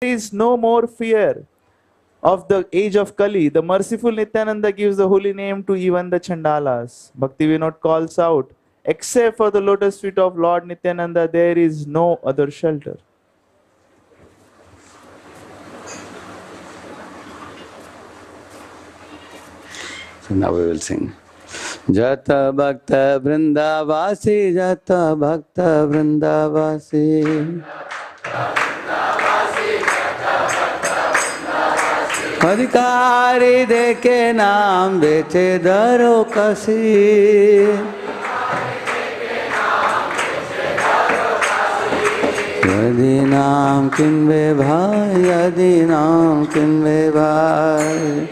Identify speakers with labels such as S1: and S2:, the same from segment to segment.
S1: There is no more fear of the age of Kali. The merciful Nityananda gives the holy name to even the Chandalas. Bhakti Vinod calls out, except for the lotus feet of Lord Nityananda, there is no other shelter.
S2: So now we will sing. Jata Bhakta Vrindavasi, Jata Bhakta Vrindavasi. अधिकारी देखे नाम बेचे दरो कसी यदि नाम किन्वे भाई यदि नाम किन्वे भाई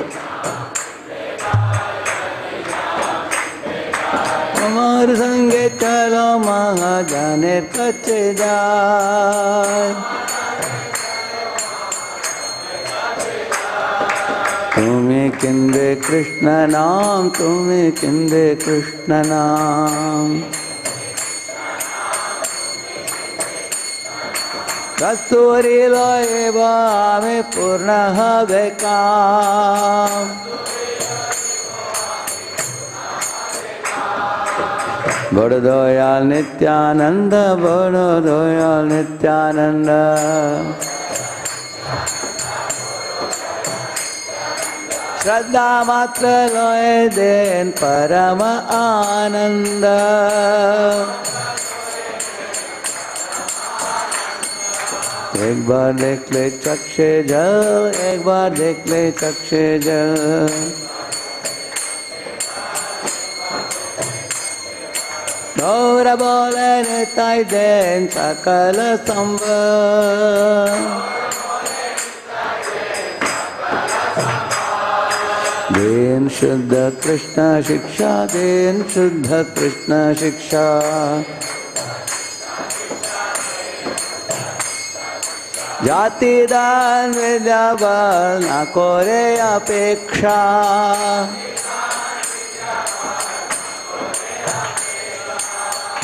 S2: अमर संगे चलो महाजने कच्चे जाए तुम्हें किंदे कृष्ण नाम तुम्हें किंदे कृष्ण नाम कस्तूरी लोए में पूर्ण हवे काम बड़ दयाल नित्यानंद बड़ दयाल नित्यानंद श्रद्धा मात्र लोए देन परम आनंद एक बार देख ले चक्षे जल एक बार देख ले चक्षे जल गौर बोले निताई देन सकल संभव देन शुद्ध कृष्ण शिक्षा देन शुद्ध कृष्ण शिक्षा जाति दान विद्या बल न कोरे अपेक्षा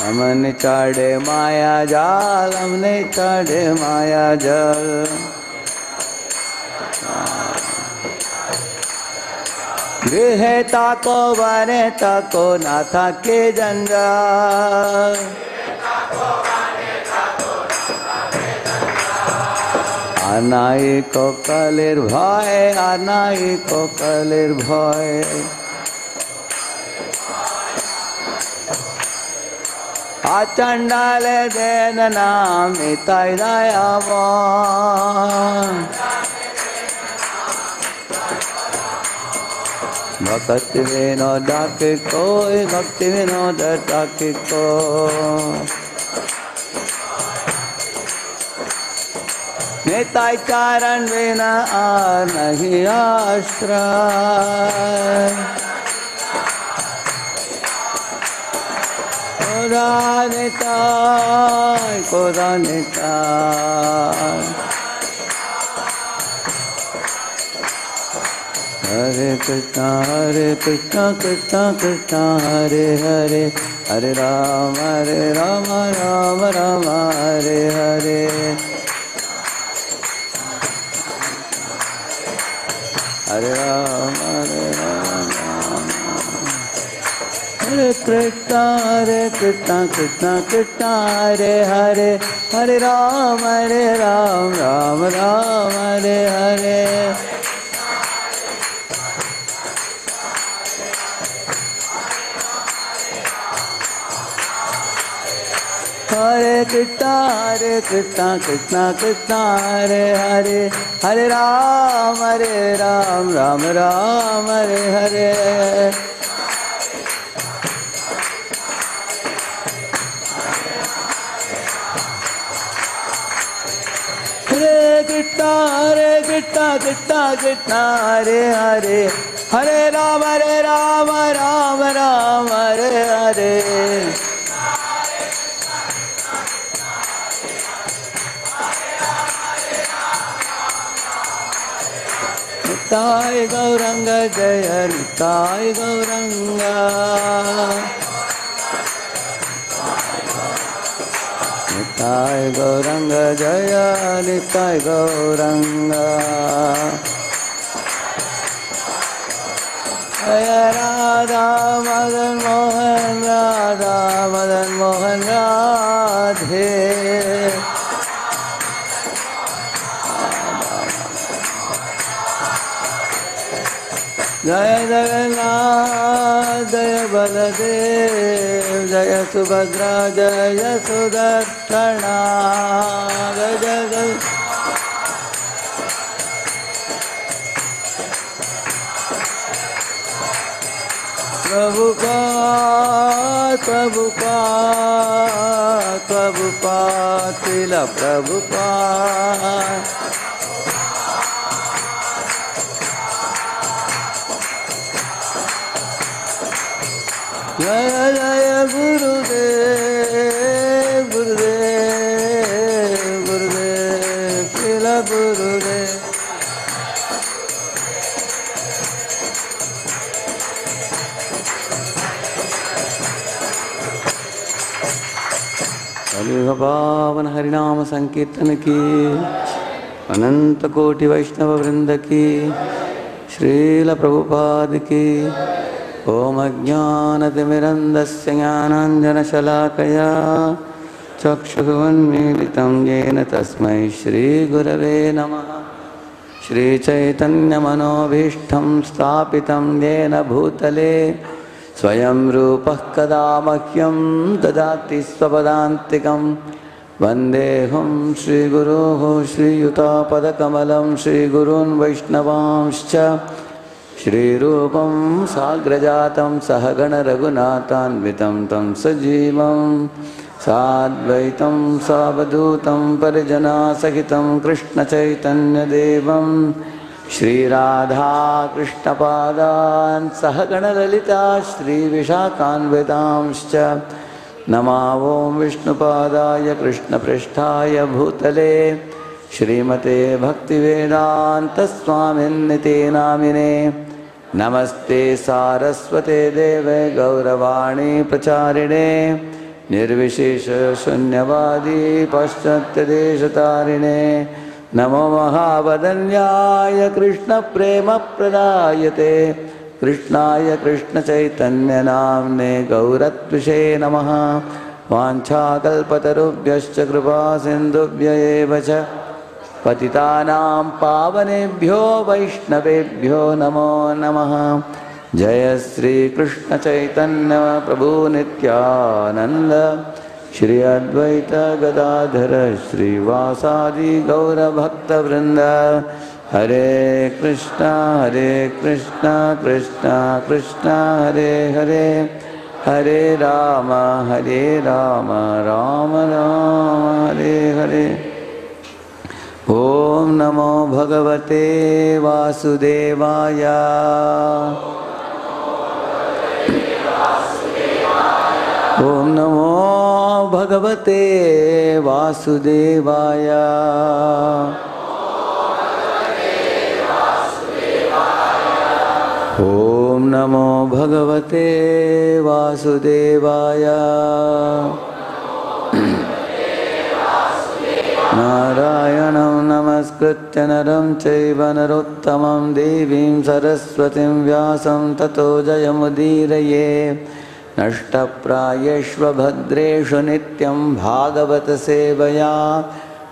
S2: हमने चढ़े माया जाल हमने चढ़े माया जल गृह ताको बने ताको ना था के जंजाल अनाई को कलिर भय अनाई को कलिर भय आचंडाल देन नाम निताई दयावान भक्ति विनोद डाके कोई भक्ति विनोद डाके को निताई चारण बिना नहीं आश्रय कोदा निताई कोदा निताई हरे कृष्णा कृष्णा कृष्णा हरे हरे हरे राम राम राम हरे हरे हरे राम हरे कृष्णा कृष्णा कृष्णा हरे हरे हरे राम राम राम हरे हरे हरे कृष्णा कृष्णा कृष्णा हरे हरे हरे राम राम राम हरे हरे हरे कृष्णा कृष्णा हरे हरे हरे राम राम राम हरे हरे निताय गौरंग जय Nitai Gaurang Nitai Gauranga Jaya Nitai Gauranga Jaya Radha Madan Mohan Radha Madan Mohan Radhe Jaya Jagannath Jaya Baladev Jaya Subhadra Jaya Sudarshana Jaya Jaya Prabhupada Prabhupada Prabhupada Srila Prabhupada Jaya Jaya Gurudev Gurudev Gurudev Srila Gurudev कलियुग पावन हरिनाम संकीर्तन की अनंत कोटि वैष्णव वृंद की श्रील प्रभुपाद की ओम अज्ञानतिमिरन्धस्य ज्ञानाञ्जनशलाकया चक्षुरुन्मीलितं येन तस्मै श्रीगुरवे नमः श्रीचैतन्यमनोभीष्टं स्थापितं येन भूतले स्वयं रूपः कदा मह्यं ददाति स्वपदान्तिकं वन्देऽहं श्रीगुरोः श्रीयुतापदकमलं श्रीगुरून् वैष्णवांश्च श्रीरूपं साग्रजातं सहगणरघुनाथान्वितं तं सजीवं साद्वैतं सावधूतं परिजनासहितं कृष्णचैतन्यदेवं श्रीराधाकृष्णपादान् सहगणललिता श्रीविशाखान्वितांश्च नमामो विष्णुपादाय कृष्णपृष्ठाय भूतले श्रीमते भक्तिवेदान्तस्वामिन्निते नामिने नमस्ते सारस्वते देवे गौरवाणी प्रचारिणे निर्विशेष शून्यवादी पाश्चात्यदेशतारिणे नमो महावदन्याय कृष्णप्रेमप्रदायते कृष्णाय कृष्णचैतन्यनाम्ने गौरत्विषे नमः वाञ्छाकल्पतरुभ्यश्च कृपासिन्धुभ्य एव च पतितानां पावनेभ्यो वैष्णवेभ्यो नमो नमः जय श्री कृष्ण चैतन्य प्रभु नित्यानंद श्री अद्वैत गदाधर श्रीवासादि गौरभक्तवृंद हरे कृष्णा कृष्णा कृष्णा हरे हरे हरे राम राम राम हरे हरे ओम नमो भगवते वासुदेवाय ओम नमो भगवते वासुदेवाय ओम नमो भगवते वासुदेवाय नारायणं नमस्कृत्य नरं चैव नरोत्तमं देवीं सरस्वतीं व्यासं ततो जयमुदीरये नष्टप्रायेष्व भद्रेषु नित्यं भागवत सेवया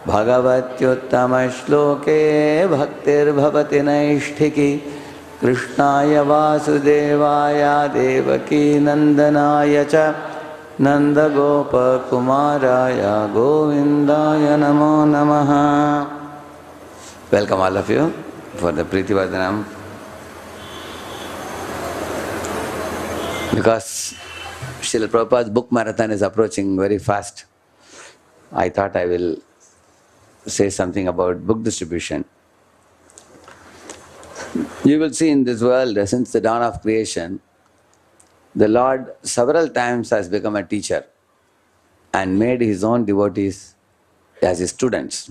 S2: भगवत्युत्तमश्लोके भक्तिर्भवति नैष्ठिकी कृष्णाय वासुदेवाय देवकी नंदनाय च नंदगोपकुमाराय गोविंदाय नमो नमः. Welcome all of you for the Prithivardhanam. Because Srila Prabhupada's book marathon is approaching very fast, I thought I will say something about book distribution. You will see in this world, since the dawn of creation, the Lord several times has become a teacher and made his own devotees as his students.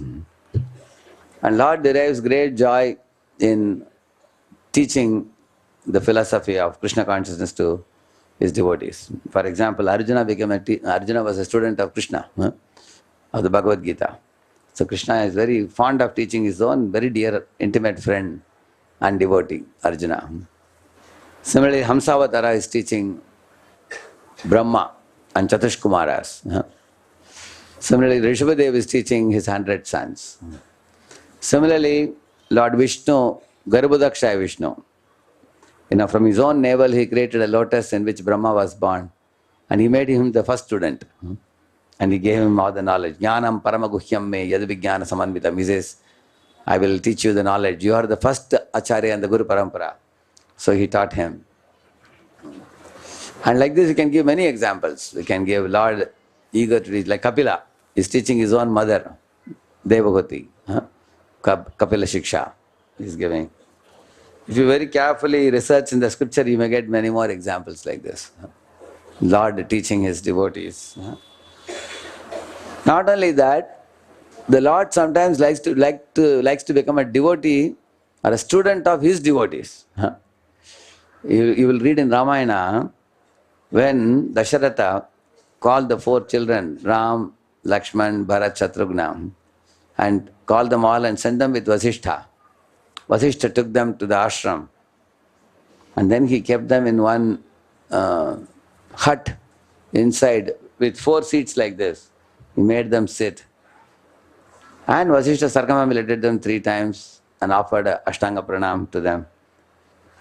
S2: And Lord derives great joy in teaching the philosophy of Krishna consciousness to his devotees. For example, Arjuna was a student of Krishna. of the Bhagavad Gita. So Krishna is very fond of teaching his own very dear, intimate friend and devotee, Arjuna. Similarly, Hamsavatara is teaching Brahma and Chatushkumaras. Similarly, Rishabhadev is teaching his 100 sons. Similarly, Lord Vishnu, Garbhodakshaya Vishnu, from his own navel he created a lotus in which Brahma was born, and he made him the first student. And he gave him all the knowledge. Jnanam paramaguhyam me yad vijnana samanvitam. He says, I will teach you the knowledge. You are the first Acharya in the Guru Parampara. So he taught him. And like this, we can give many examples. We can give Lord eager to teach, like Kapila is teaching his own mother, Devagati. Kapila Shiksha is giving. If you very carefully research in the scripture, you may get many more examples like this. Lord teaching his devotees. Not only that, the Lord sometimes likes to become a devotee or a student of his devotees. You will read in Ramayana when Dasharatha called the 4 children, Ram, Lakshman, Bharat, Shatrugna, and called them all and sent them with Vasishtha. Vasishtha took them to the ashram, and then he kept them in one hut inside with 4 seats like this. He made them sit. And Vasishtha circumambulated them 3 times and offered Ashtanga Pranam to them.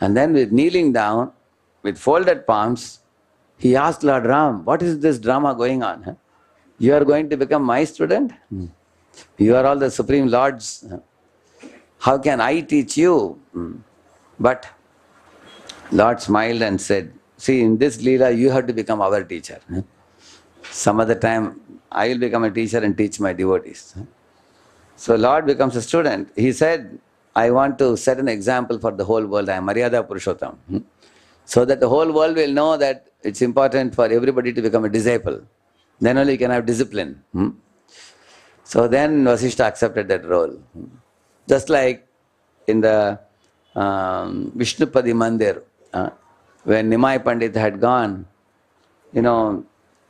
S2: And then with kneeling down, with folded palms, he asked Lord Ram, what is this drama going on? You are going to become my student? You are all the Supreme Lords. How can I teach you? But Lord smiled and said, see, in this Leela, you have to become our teacher. Some other time, I will become a teacher and teach my devotees. So Lord becomes a student. He said, I want to set an example for the whole world. I am Maryada Purushottam. So that the whole world will know that it's important for everybody to become a disciple. Then only you can have discipline. So then Vasishtha accepted that role. Just like in the Vishnupadi Mandir, when Nimai Pandit had gone,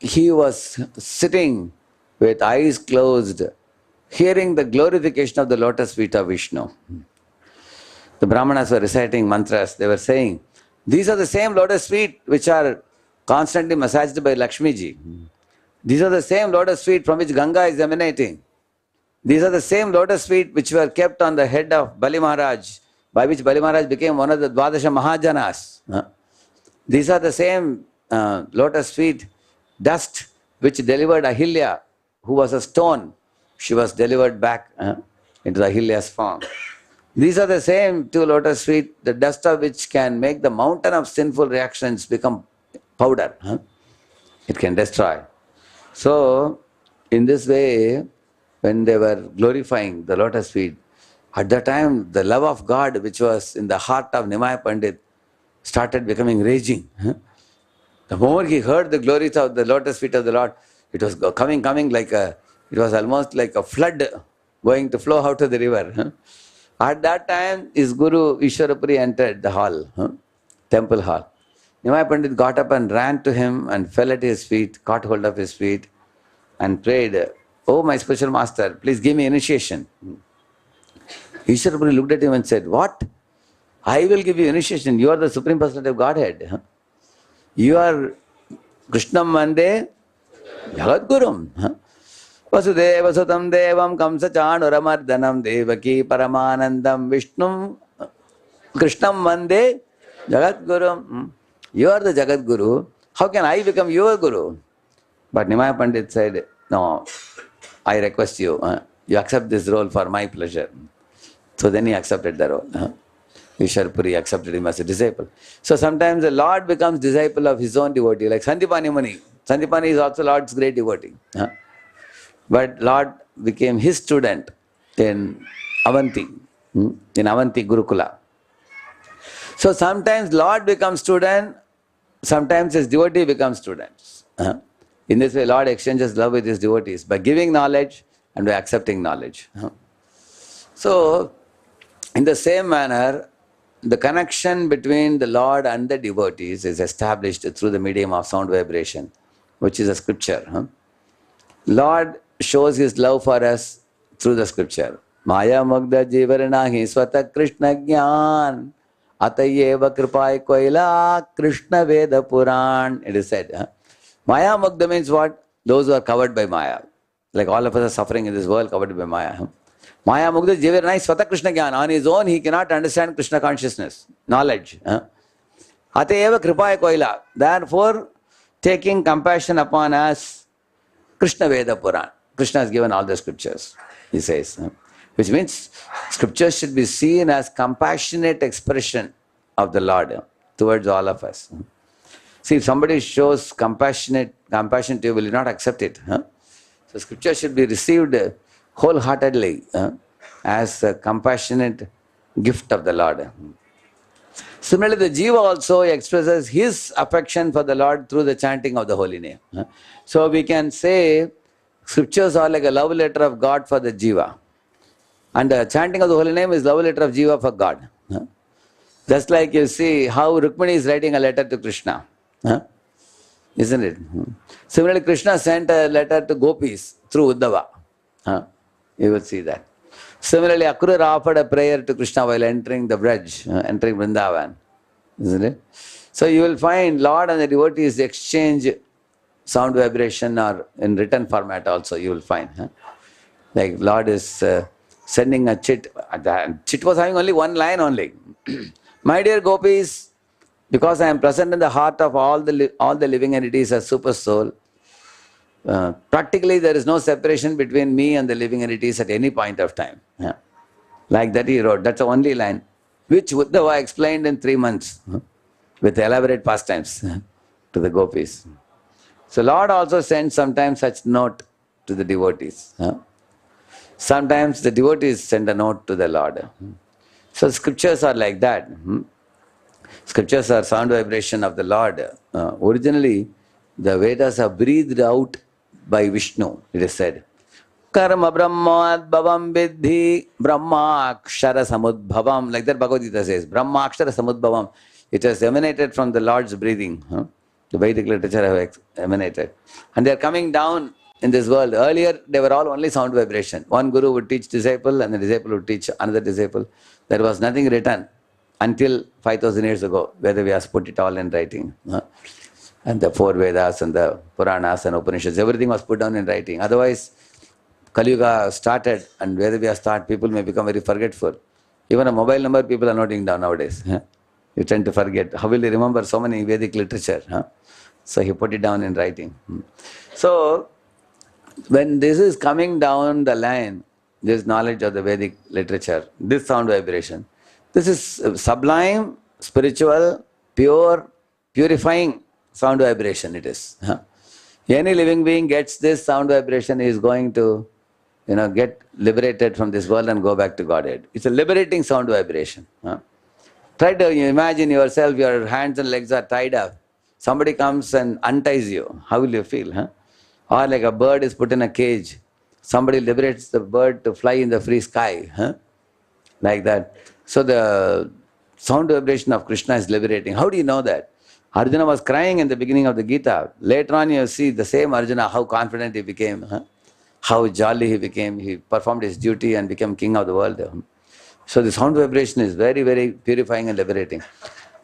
S2: he was sitting with eyes closed, hearing the glorification of the lotus feet of Vishnu. The Brahmanas were reciting mantras. They were saying, these are the same lotus feet which are constantly massaged by Lakshmi ji. These are the same lotus feet from which Ganga is emanating. These are the same lotus feet which were kept on the head of Bali Maharaj, by which Bali Maharaj became one of the Dvadasha Mahajanas. These are the same lotus feet, dust which delivered Ahilya, who was a stone. She was delivered back into the Ahilya's form. These are the same 2 lotus feet, the dust of which can make the mountain of sinful reactions become powder. It can destroy. So, in this way, when they were glorifying the lotus feet, at that time the love of God which was in the heart of Nimai Pandit started becoming raging. The moment he heard the glories of the lotus feet of the Lord, it was coming like it was almost like a flood going to flow out of the river. At that time, his Guru Ishwarapuri entered the hall, temple hall. Nimai Pandit got up and ran to him and fell at his feet, caught hold of his feet and prayed, oh my spiritual master, please give me initiation. Ishwarapuri looked at him and said, what? I will give you initiation. You are the Supreme Personality of Godhead. You are Krishnam Mande Jagadgurum. Vasudeva Sutam Devam Kamsa Chanuramardanam Devaki Paramanandam Vishnum Krishnam Mande Jagadgurum. You are the Jagadguru. How can I become your Guru? But Nimai Pandit said, no, I request you, you accept this role for my pleasure. So then he accepted the role. Ishwarapuri accepted him as a disciple. So sometimes the Lord becomes disciple of his own devotee, like Sandipani Muni. Sandipani is also Lord's great devotee. But Lord became his student in Avanti Gurukula. So sometimes Lord becomes student, sometimes his devotee becomes students. In this way, Lord exchanges love with his devotees by giving knowledge and by accepting knowledge. So, in the same manner, the connection between the Lord and the devotees is established through the medium of sound vibration, which is a scripture. Lord shows his love for us through the scripture. Maya Mugdha Jivaranahi Swata Krishna Gyan Atayeva Kripai Koila Krishna Veda Puran. It is said. Maya Mugdha means what? Those who are covered by Maya. Like all of us are suffering in this world covered by Maya. Maya Mugdha Jivaranahi Swata Krishna Gyan. On his own, he cannot understand Krishna consciousness, knowledge. Atayeva Kripai Koila. Therefore, taking compassion upon us, Krishna Veda Puran. Krishna has given all the scriptures, he says. Which means scriptures should be seen as compassionate expression of the Lord towards all of us. See, if somebody shows compassion to you, will you not accept it? So scripture should be received wholeheartedly as a compassionate gift of the Lord. Similarly, the Jiva also expresses his affection for the Lord through the chanting of the holy name. So we can say scriptures are like a love letter of God for the Jiva. And the chanting of the holy name is love letter of Jiva for God. Just like you see how Rukmini is writing a letter to Krishna. Isn't it? Similarly, Krishna sent a letter to gopis through Uddhava. You will see that. Similarly, Akrura offered a prayer to Krishna while entering the Braj, entering Vrindavan. Isn't it? So you will find Lord and the devotees exchange sound vibration or in written format also you will find. Like Lord is sending a chit. The chit was having only one line only. My dear gopis, because I am present in the heart of all the living entities as super soul, practically there is no separation between me and the living entities at any point of time. Like that he wrote. That's the only line, which Uddhava explained in 3 months with elaborate pastimes to the gopis. So Lord also sends sometimes such note to the devotees. Sometimes the devotees send a note to the Lord. So scriptures are like that. Scriptures are sound vibration of the Lord. Originally, the Vedas are breathed out by Vishnu, it is said. Karma Brahmad Bhavam Vidhi Brahma Akshara Samudbhavam. Like that Bhagavad Gita says. Brahma Akshara Samudbhavam. It has emanated from the Lord's breathing. The Vedic literature have emanated. And they are coming down in this world. Earlier, they were all only sound vibration. One guru would teach disciple and the disciple would teach another disciple. There was nothing written until 5,000 years ago. Vedavyas put it all in writing. And the 4 Vedas and the Puranas and Upanishads, everything was put down in writing. Otherwise, Kali Yuga started and Vedavyas start, people may become very forgetful. Even a mobile number people are noting down nowadays. You tend to forget. How will you remember so many Vedic literature? So he put it down in writing. So when this is coming down the line, this knowledge of the Vedic literature, this sound vibration, this is sublime, spiritual, pure, purifying sound vibration it is. Any living being gets this sound vibration is going to get liberated from this world and go back to Godhead. It's a liberating sound vibration. Try to imagine yourself, your hands and legs are tied up. Somebody comes and unties you. How will you feel? Or like a bird is put in a cage. Somebody liberates the bird to fly in the free sky. Like that. So the sound vibration of Krishna is liberating. How do you know that? Arjuna was crying in the beginning of the Gita. Later on you see the same Arjuna, how confident he became. How jolly he became. He performed his duty and became king of the world. So the sound vibration is very, very purifying and liberating.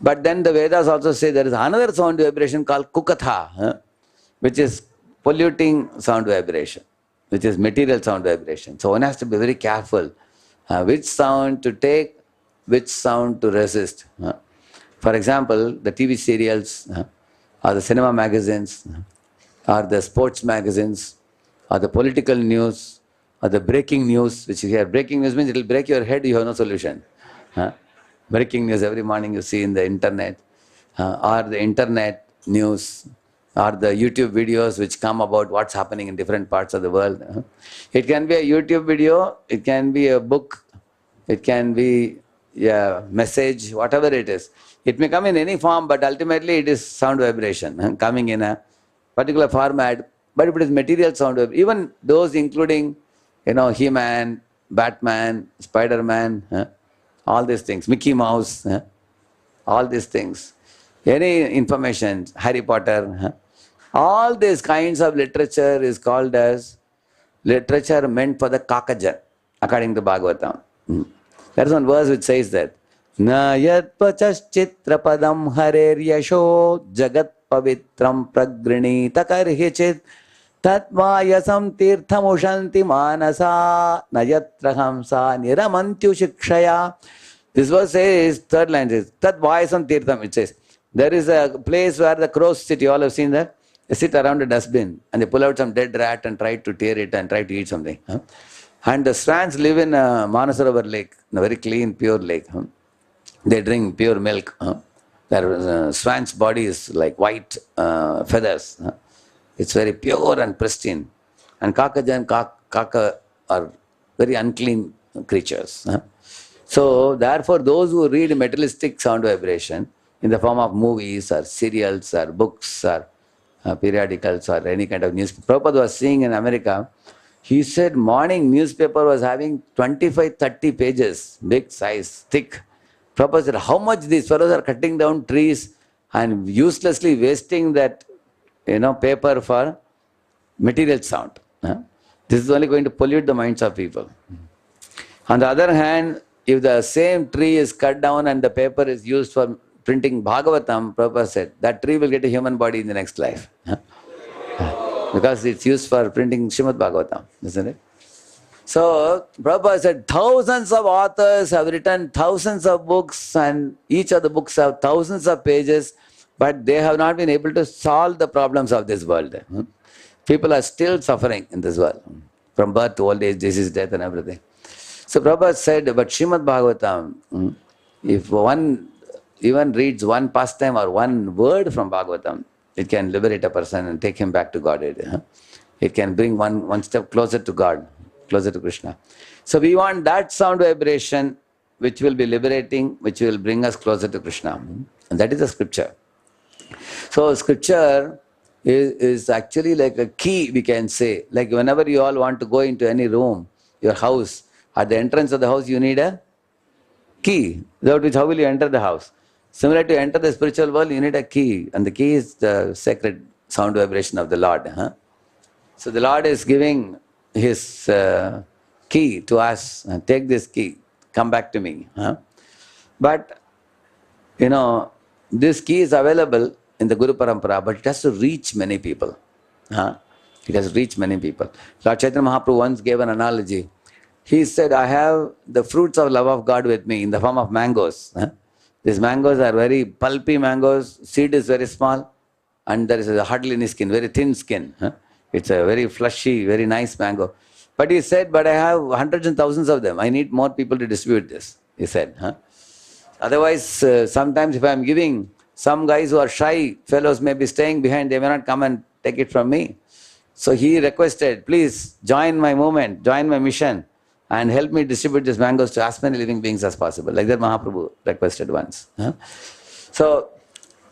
S2: But then the Vedas also say there is another sound vibration called Kukatha, which is polluting sound vibration, which is material sound vibration. So one has to be very careful which sound to take, which sound to resist. For example, the TV serials, or the cinema magazines, or the sports magazines, or the political news, or the breaking news, which you hear. Breaking news means it will break your head, you have no solution. Breaking news every morning you see in the internet, or the internet news, or the YouTube videos which come about what's happening in different parts of the world. It can be a YouTube video, it can be a book, it can be a message, whatever it is. It may come in any form, but ultimately it is sound vibration coming in a particular format. But if it is material sound vibration, even those including, He-Man, Batman, Spider-Man, all these things, Mickey Mouse, all these things, any information, Harry Potter, all these kinds of literature is called as literature meant for the Kakajan, according to Bhagavatam. There is one verse which says that Na yat pachaschitrapadam harer yasho jagat pavitram pragrini takarhichit tatmayasam tirthamushanti manasa nayatrahamsa niramantyu shikshaya. This verse says, third line says, Tatvayasam tirtham, it says. There is a place where the crows sit, you all have seen that? They sit around a dustbin and they pull out some dead rat and try to tear it and try to eat something. And the swans live in a Manasarovar lake, in a very clean, pure lake. They drink pure milk. Their swan's body is like white feathers. It's very pure and pristine. And Kakajan, Kaka are very unclean creatures. So, therefore, those who read materialistic sound vibration in the form of movies or serials or books or periodicals or any kind of newspaper. Prabhupada was seeing in America, he said morning newspaper was having 25-30 pages, big size, thick. Prabhupada said, how much these fellows are cutting down trees and uselessly wasting that paper for material sound. This is only going to pollute the minds of people. On the other hand, if the same tree is cut down and the paper is used for printing Bhagavatam, Prabhupada said, that tree will get a human body in the next life. Because it's used for printing Srimad Bhagavatam, isn't it? So, Prabhupada said, thousands of authors have written thousands of books and each of the books have thousands of pages, but they have not been able to solve the problems of this world. People are still suffering in this world, from birth to old age, disease, death and everything. So Prabhupada said, but Srimad Bhagavatam, if one even reads one pastime or one word from Bhagavatam, it can liberate a person and take him back to Godhead. It can bring one step closer to God, closer to Krishna. So we want that sound vibration which will be liberating, which will bring us closer to Krishna. And that is the scripture. So scripture is actually like a key, we can say. Like whenever you all want to go into any room, your house, at the entrance of the house you need a key. Without which how will you enter the house? Similar to enter the spiritual world, you need a key. And the key is the sacred sound vibration of the Lord. So the Lord is giving His key to us. Take this key, come back to me. But, this key is available in the Guru Parampara, but it has to reach many people. It has to reach many people. Lord Chaitanya Mahaprabhu once gave an analogy. He said, I have the fruits of love of God with me in the form of mangoes. These mangoes are very pulpy mangoes, seed is very small, and there is hardly any skin, very thin skin. It's a very fleshy, very nice mango. But he said, but I have hundreds and thousands of them. I need more people to distribute this, he said. Otherwise, sometimes if I am giving, some guys who are shy fellows may be staying behind, they may not come and take it from me. So he requested, please join my movement, join my mission, and help me distribute these mangoes to as many living beings as possible. Like that Mahaprabhu requested once. So,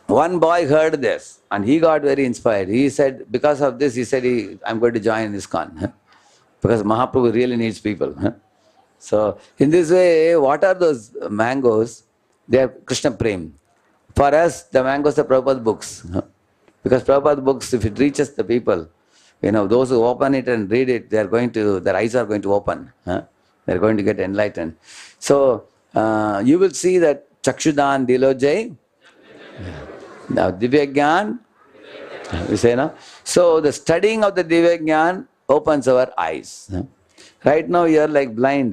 S2: one boy heard this and he got very inspired. He said, because of this, he said, I'm going to join Iskcon. Because Mahaprabhu really needs people. So, in this way, what are those mangoes? They are Krishna Prem. For us, the mangoes are Prabhupada books. Because Prabhupada books, if it reaches the people, those who open it and read it, their eyes are going to open. They're going to get enlightened. So, you will see that Chakshudan Dilojay, now Divyagyan, we say now. So, the studying of the Divyagyan opens our eyes. Right now, you are like blind.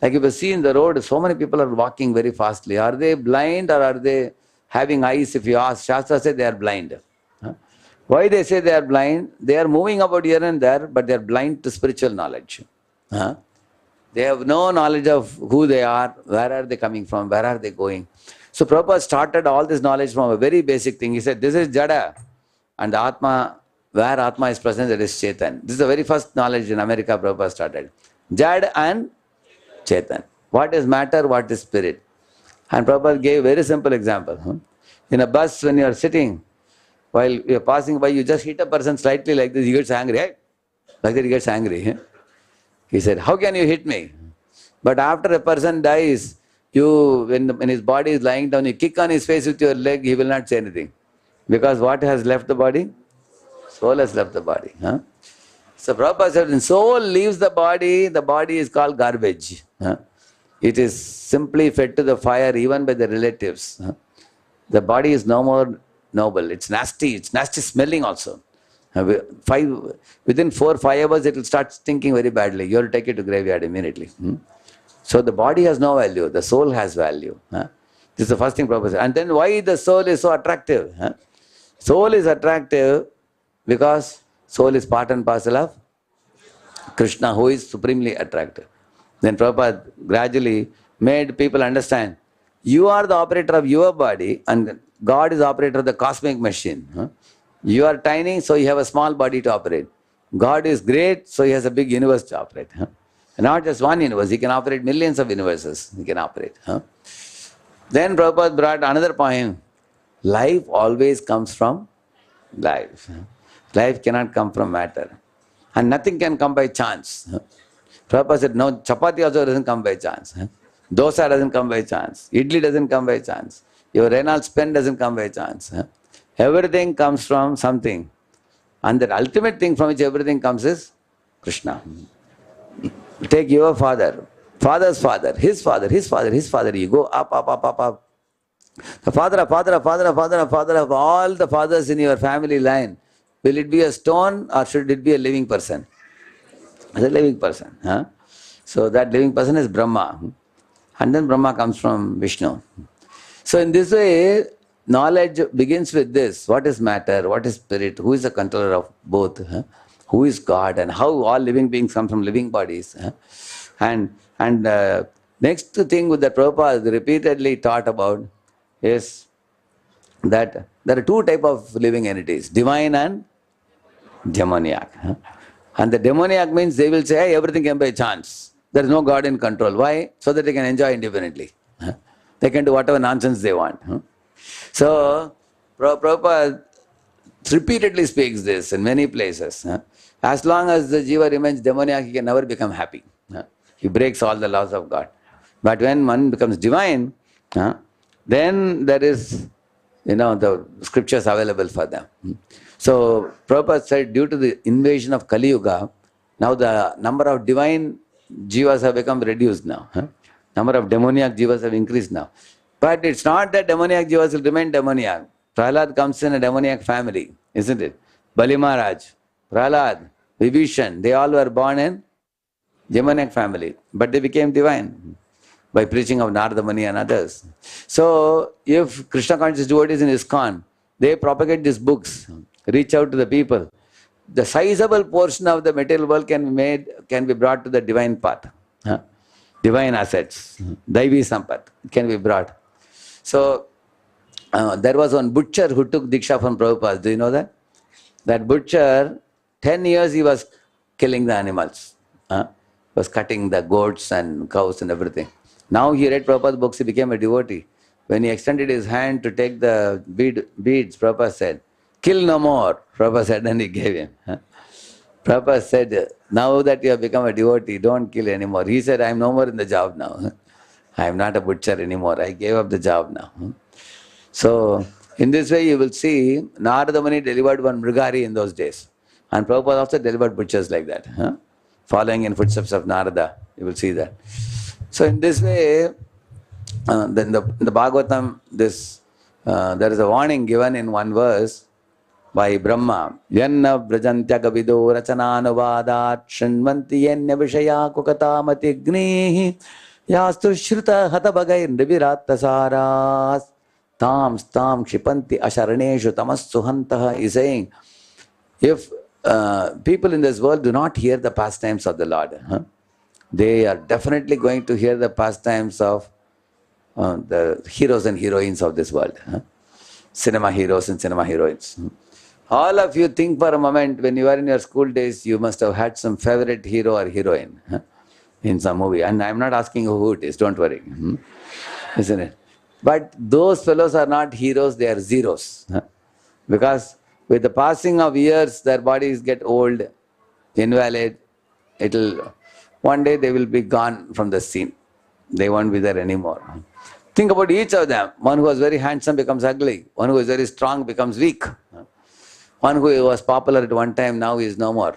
S2: Like if you see in the road, so many people are walking very fastly. Are they blind or are they having eyes? If you ask, Shastra says they are blind. Why they say they are blind? They are moving about here and there, but they are blind to spiritual knowledge. They have no knowledge of who they are, where are they coming from, where are they going. So Prabhupada started all this knowledge from a very basic thing. He said, this is Jada, and the Atma, where Atma is present, that is Chetan. This is the very first knowledge in America Prabhupada started. Jad and Chetan. What is matter, what is spirit? And Prabhupada gave a very simple example. In a bus, when you are sitting, while you are passing by, you just hit a person slightly like this, he gets angry. Right? Like that he gets angry. He said, how can you hit me? But after a person dies, when his body is lying down, you kick on his face with your leg, he will not say anything. Because what has left the body? Soul has left the body. So Prabhupada said, when soul leaves the body is called garbage. It is simply fed to the fire even by the relatives. The body is no more noble. It's nasty smelling also. Within 4-5 hours it will start stinking very badly. You have to take it to graveyard immediately. So the body has no value, the soul has value. This is the first thing Prabhupada said. And then why the soul is so attractive? Soul is attractive because soul is part and parcel of Krishna, who is supremely attractive. Then Prabhupada gradually made people understand, you are the operator of your body and God is the operator of the cosmic machine. You are tiny, so you have a small body to operate. God is great, so he has a big universe to operate. Not just one universe, he can operate millions of universes. He can operate. Then Prabhupada brought another point. Life always comes from life. Life cannot come from matter. And nothing can come by chance. Prabhupada said, no, chapati also doesn't come by chance. Dosa doesn't come by chance. Idli doesn't come by chance. Your Reynolds pen doesn't come by chance. Everything comes from something. And the ultimate thing from which everything comes is Krishna. Take your father, father's father, his father, his father, his father. You go up, up, up, up, up. The father of all the fathers in your family line, will it be a stone or should it be a living person? It's a living person. So that living person is Brahma. And then Brahma comes from Vishnu. So in this way, knowledge begins with this. What is matter? What is spirit? Who is the controller of both? Who is God? And how all living beings come from living bodies? And next thing that Prabhupada repeatedly taught about is that there are two types of living entities, divine and demoniac. And the demoniac means they will say, hey, everything came by chance. There is no God in control. Why? So that they can enjoy independently. They can do whatever nonsense they want. So, Prabhupada repeatedly speaks this in many places. As long as the jiva remains demoniac, he can never become happy. He breaks all the laws of God. But when one becomes divine, then there is, the scriptures available for them. So, Prabhupada said, due to the invasion of Kali Yuga, now the number of divine jivas have become reduced now. Number of demoniac jivas have increased now. But it's not that demoniac jivas will remain demoniac. Prahlad comes in a demoniac family, isn't it? Bali Maharaj, Prahlad, Vibhishan, they all were born in demoniac family, but they became divine by preaching of Narada Muni and others. So, if Krishna conscious devotees in Iskcon, they propagate these books, reach out to the people, the sizable portion of the material world can be brought to the divine path. Divine assets, Daivi Sampat can be brought. So, there was one butcher who took Diksha from Prabhupada. Do you know that? That butcher, 10 years he was killing the animals. Was cutting the goats and cows and everything. Now he read Prabhupada's books, he became a devotee. When he extended his hand to take the beads, Prabhupada said, kill no more. Prabhupada said, and he gave him. Prabhupada said, now that you have become a devotee, don't kill anymore. He said, I am no more in the job now. I am not a butcher anymore. I gave up the job now. So, in this way you will see, Narada Muni delivered one Mrigari in those days. And Prabhupada also delivered butchers like that. Following in footsteps of Narada, you will see that. So in this way, then the Bhagavatam, there is a warning given in one verse by Brahma. Yanna vrajantya gavido rachananuvādat shrunvanti yenya vishaya kukata matignihi yastu shruta hatabhagair nivirattasaras tam kshipanti asharaneshu tamassuhantaha is saying, if people in this world do not hear the pastimes of the Lord, they are definitely going to hear the pastimes of the heroes and heroines of this world. Cinema heroes and cinema heroines. All of you think for a moment, when you were in your school days, you must have had some favorite hero or heroine in some movie. And I'm not asking who it is, don't worry. Isn't it? But those fellows are not heroes, they are zeros. Because with the passing of years, their bodies get old, invalid. One day they will be gone from the scene. They won't be there anymore. Think about each of them. One who was very handsome becomes ugly. One who is very strong becomes weak. One who was popular at one time now is no more.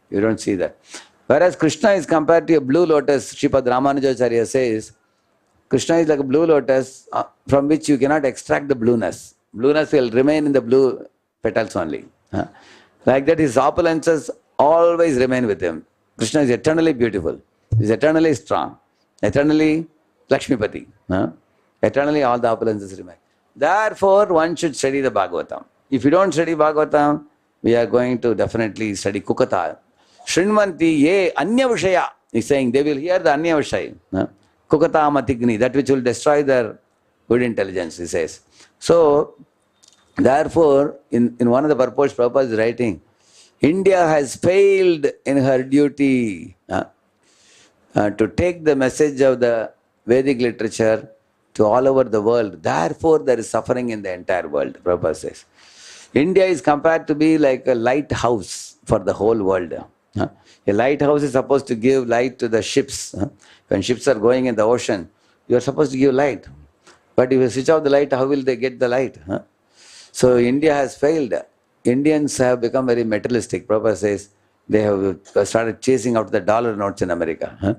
S2: You don't see that. Whereas Krishna is compared to a blue lotus, Sripad Ramanujacharya says, Krishna is like a blue lotus from which you cannot extract the blueness. Blueness will remain in the blue petals only. Like that, his opulences always remain with him. Krishna is eternally beautiful. He is eternally strong. Eternally Lakshmipati. Eternally all the opulences remain. Therefore, one should study the Bhagavatam. If you don't study Bhagavatam, we are going to definitely study Kukata. Shrinvanti ye anya vishaya. He's saying they will hear the anya vishaya. Kukata matigni, that which will destroy their good intelligence, he says. So, therefore, in one of the purports Prabhupada is writing, India has failed in her duty to take the message of the Vedic literature to all over the world. Therefore, there is suffering in the entire world, Prabhupada says. India is compared to be like a lighthouse for the whole world. A lighthouse is supposed to give light to the ships. When ships are going in the ocean, you are supposed to give light. But if you switch off the light, how will they get the light? So India has failed. Indians have become very materialistic. Prabhupada says they have started chasing out the dollar notes in America.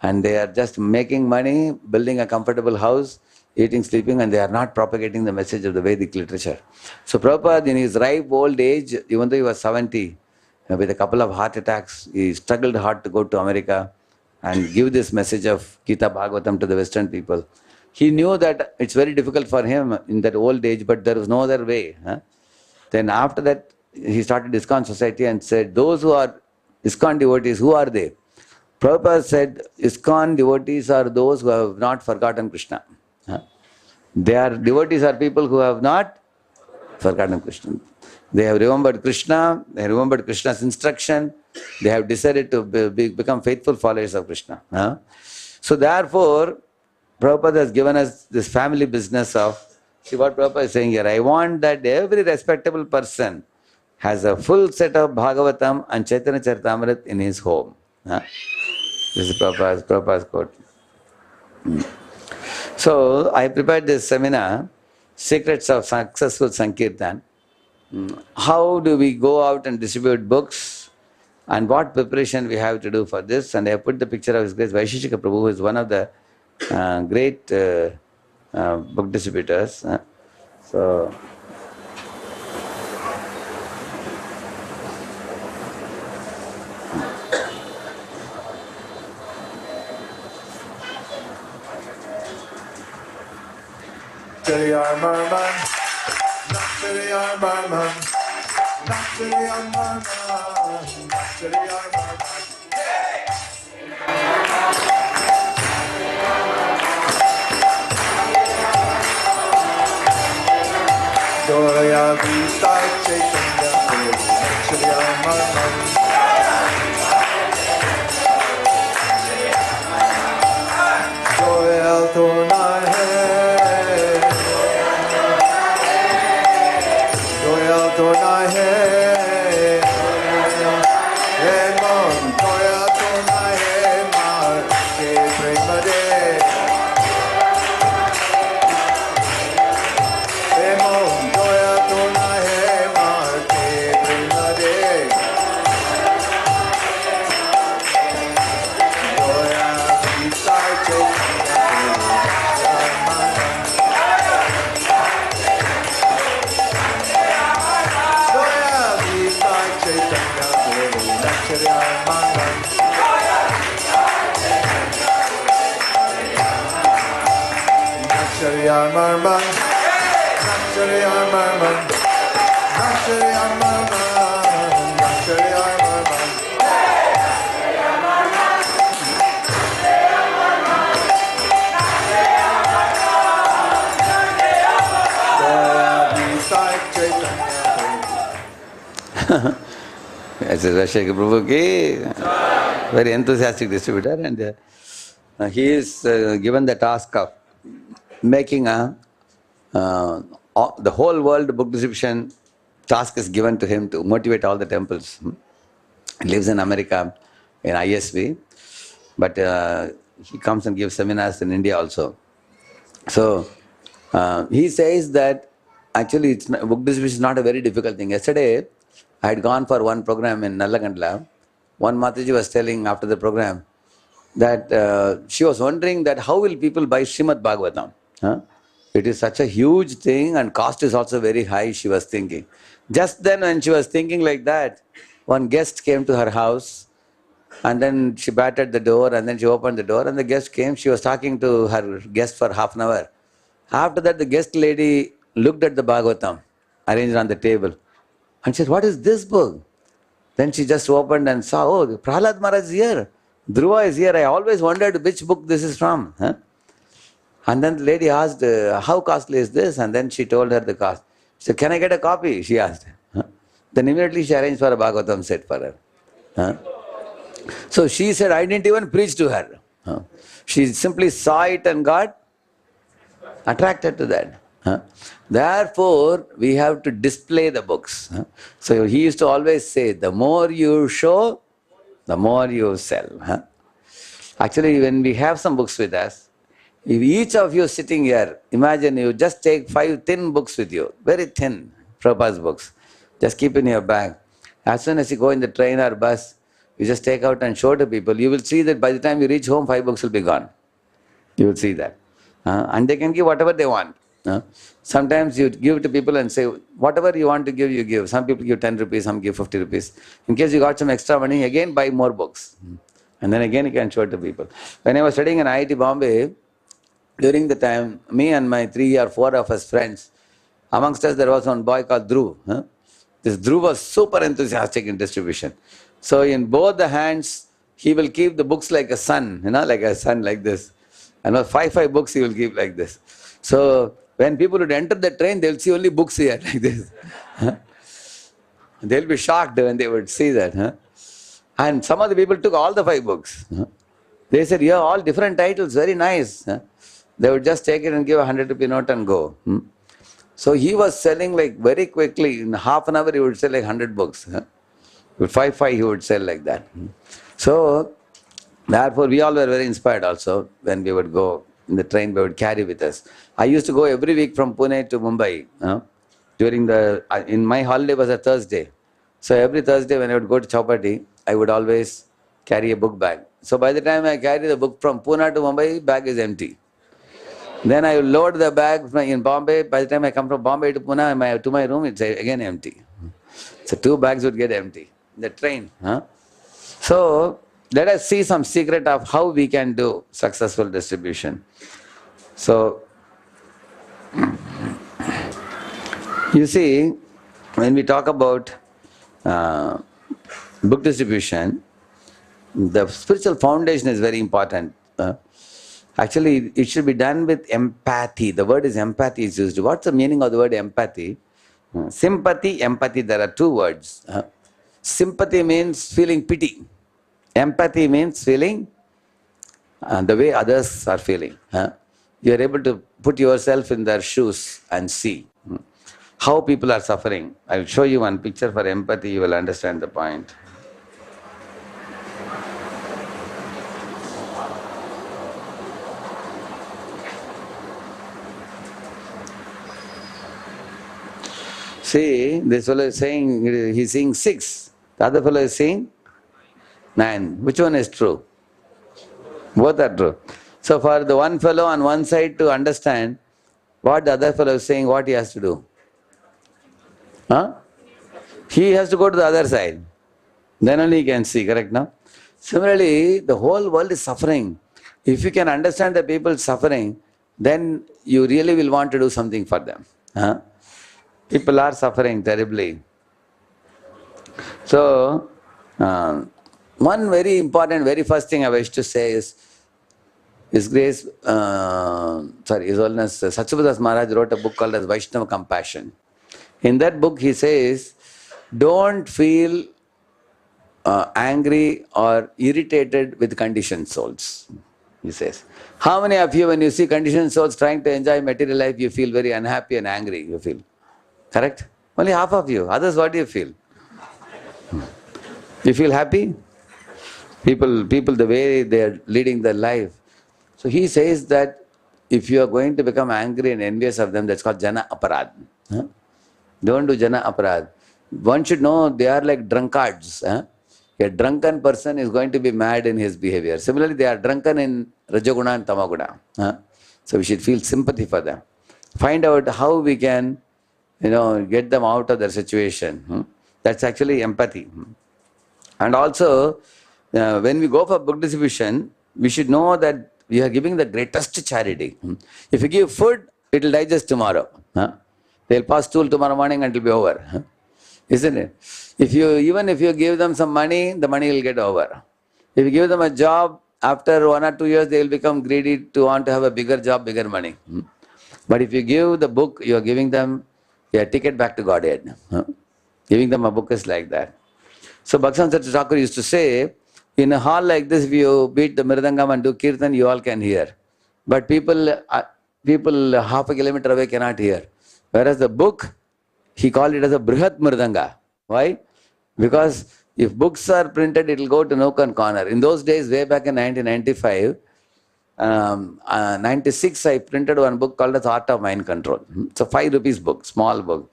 S2: And they are just making money, building a comfortable house, eating, sleeping, and they are not propagating the message of the Vedic literature. So Prabhupada, in his ripe old age, even though he was 70, with a couple of heart attacks, he struggled hard to go to America and give this message of Gita Bhagavatam to the Western people. He knew that it's very difficult for him in that old age, but there was no other way. Then after that, he started Iskcon society and said, those who are Iskcon devotees, who are they? Prabhupada said, Iskcon devotees are those who have not forgotten Krishna. Devotees are people who have not forgotten Krishna. They have remembered Krishna, they have remembered Krishna's instruction, they have decided to become faithful followers of Krishna. So therefore, Prabhupada has given us this family business of, see what Prabhupada is saying here, I want that every respectable person has a full set of Bhagavatam and Chaitanya Charitamrita in his home. This is Prabhupada's quote. So, I prepared this seminar, Secrets of Successful Sankirtan. How do we go out and distribute books and what preparation we have to do for this? And I have put the picture of His Grace Vaisheshika Prabhu, who is one of the great book distributors. So,
S1: Joya Vista Chaitanya Shri Amarman Joya Tona Hai Joya Tona Hai Hemon Joya Tona Hai Mar Ke Premade Marman, Nakshari Marman, Nakshari Marman, Nakshari Marman.
S2: This is Vaisheshika Prabhu ki very enthusiastic distributor, and he is given the task of making the whole world book distribution task is given to him to motivate all the temples. He lives in America in ISV, but he comes and gives seminars in India also. So he says that actually book distribution is not a very difficult thing. Yesterday I had gone for one program in Nallagandla. One Mataji was telling after the program that she was wondering that how will people buy Srimad Bhagavatam? Huh? It is such a huge thing and cost is also very high, she was thinking. Just then when she was thinking like that, one guest came to her house and then she battered the door and then she opened the door and the guest came. She was talking to her guest for half an hour. After that, the guest lady looked at the Bhagavatam arranged on the table and said, "What is this book?" Then she just opened and saw, "Oh, Prahlad Maharaj is here. Dhruva is here. I always wondered which book this is from." Huh? And then the lady asked, "How costly is this?" And then she told her the cost. She said, "Can I get a copy?" She asked. Huh? Then immediately she arranged for a Bhagavatam set for her. Huh? So she said, "I didn't even preach to her." Huh? She simply saw it and got attracted to that. Huh? Therefore, we have to display the books. Huh? So he used to always say, the more you show, the more you sell. Huh? Actually, when we have some books with us, if each of you sitting here, imagine you just take 5 thin books with you, very thin, Prabhupada's books. Just keep in your bag. As soon as you go in the train or bus, you just take out and show to people. You will see that by the time you reach home, 5 books will be gone. You will see that. And they can give whatever they want. Sometimes you give to people and say, whatever you want to give, you give. Some people give 10 rupees, some give 50 rupees. In case you got some extra money, again buy more books. And then again you can show it to people. When I was studying in IIT Bombay, during the time, me and my 3 or 4 of us friends, amongst us there was one boy called Dhruv. This Dhruv was super enthusiastic in distribution. So in both the hands, he will keep the books like a sun, like a sun like this. And 5 books he will keep like this. So when people would enter the train, they will see only books here like this. They will be shocked when they would see that. And some of the people took all the 5 books. They said, "Yeah, all different titles, very nice." They would just take it and give a 100 rupee note and go. So he was selling like very quickly. In half an hour, he would sell like 100 books. With 5 he would sell like that. So therefore, we all were very inspired also when we would go in the train, we would carry with us. I used to go every week from Pune to Mumbai. In my holiday was a Thursday. So every Thursday when I would go to Chowpatty, I would always carry a book bag. So by the time I carry the book from Pune to Mumbai, bag is empty. Then I will load the bag in Bombay. By the time I come from Bombay to Pune, to my room, it's again empty. So 2 bags would get empty in the train. So let us see some secret of how we can do successful distribution. So, you see, when we talk about book distribution, the spiritual foundation is very important. Actually, it should be done with empathy. The word is empathy is used. What's the meaning of the word empathy? Sympathy, empathy, there are 2 words. Sympathy means feeling pity. Empathy means feeling the way others are feeling. You are able to put yourself in their shoes and see how people are suffering. I will show you one picture for empathy, you will understand the point. See, this fellow is saying, he's seeing 6. The other fellow is saying 9. Which one is true? Both are true. So for the one fellow on one side to understand what the other fellow is saying, what he has to do? He has to go to the other side. Then only he can see, correct now? Similarly, the whole world is suffering. If you can understand the people suffering, then you really will want to do something for them. People are suffering terribly. So, one very important, very first thing I wish to say is, His Grace, His Holiness Sachidadas Maharaj wrote a book called as Vaishnava Compassion. In that book he says, don't feel angry or irritated with conditioned souls. He says, how many of you when you see conditioned souls trying to enjoy material life, you feel very unhappy and angry, you feel? Correct? Only half of you. Others, what do you feel? You feel happy? People, the way they are leading their life. So he says that if you are going to become angry and envious of them, that's called Jana Aparad. Don't do Jana Aparad. One should know they are like drunkards. A drunken person is going to be mad in his behavior. Similarly, they are drunken in Rajaguna and Tamaguna. So we should feel sympathy for them. Find out how we can, get them out of their situation. That's actually empathy. And also, when we go for book distribution, we should know that we are giving the greatest charity. If you give food, it will digest tomorrow. They'll pass stool tomorrow morning and it will be over. Isn't it? Even if you give them some money, the money will get over. If you give them a job, after 1 or 2 years, they will become greedy to want to have a bigger job, bigger money. But if you give the book, you are giving them a ticket back to Godhead. Giving them a book is like that. So Bhaktivinoda Thakur used to say, in a hall like this, if you beat the mirdangam and do kirtan, you all can hear. But people half a kilometer away cannot hear. Whereas the book, he called it as a Brihat Mridanga. Why? Because if books are printed, it will go to nook and corner. In those days, way back in 1995, 96, I printed one book called as Art of Mind Control. It's a 5 rupees book, small book.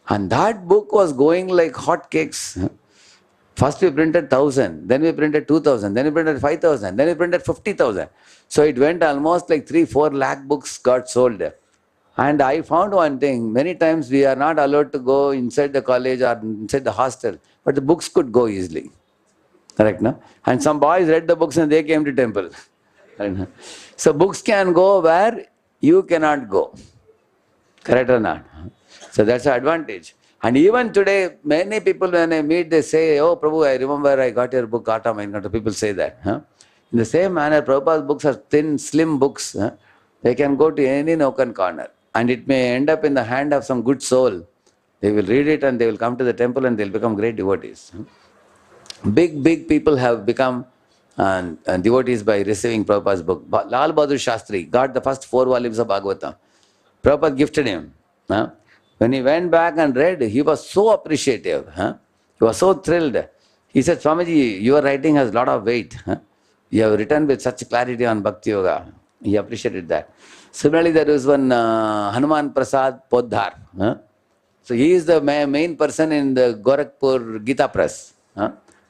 S2: And that book was going like hot cakes. First we printed 1,000, then we printed 2,000, then we printed 5,000, then we printed 50,000. So it went almost like 3-4 lakh books got sold. And I found one thing, many times we are not allowed to go inside the college or inside the hostel, but the books could go easily. Correct, no? And some boys read the books and they came to temple. So books can go where you cannot go. Correct or not? So that's the advantage. And even today, many people when I meet, they say, oh Prabhu, I remember I got your book, Art of Mind Control. People say that. In the same manner, Prabhupada's books are thin, slim books. They can go to any nook and corner. And it may end up in the hand of some good soul. They will read it and they will come to the temple and they will become great devotees. Big people have become devotees by receiving Prabhupada's book. Lal Bahadur Shastri got the first 4 volumes of Bhagavatam. Prabhupada gifted him. When he went back and read, he was so appreciative. He was so thrilled. He said, Swamiji, your writing has a lot of weight. You have written with such clarity on Bhakti Yoga. He appreciated that. Similarly, there is one Hanuman Prasad Poddar. So he is the main person in the Gorakhpur Gita Press.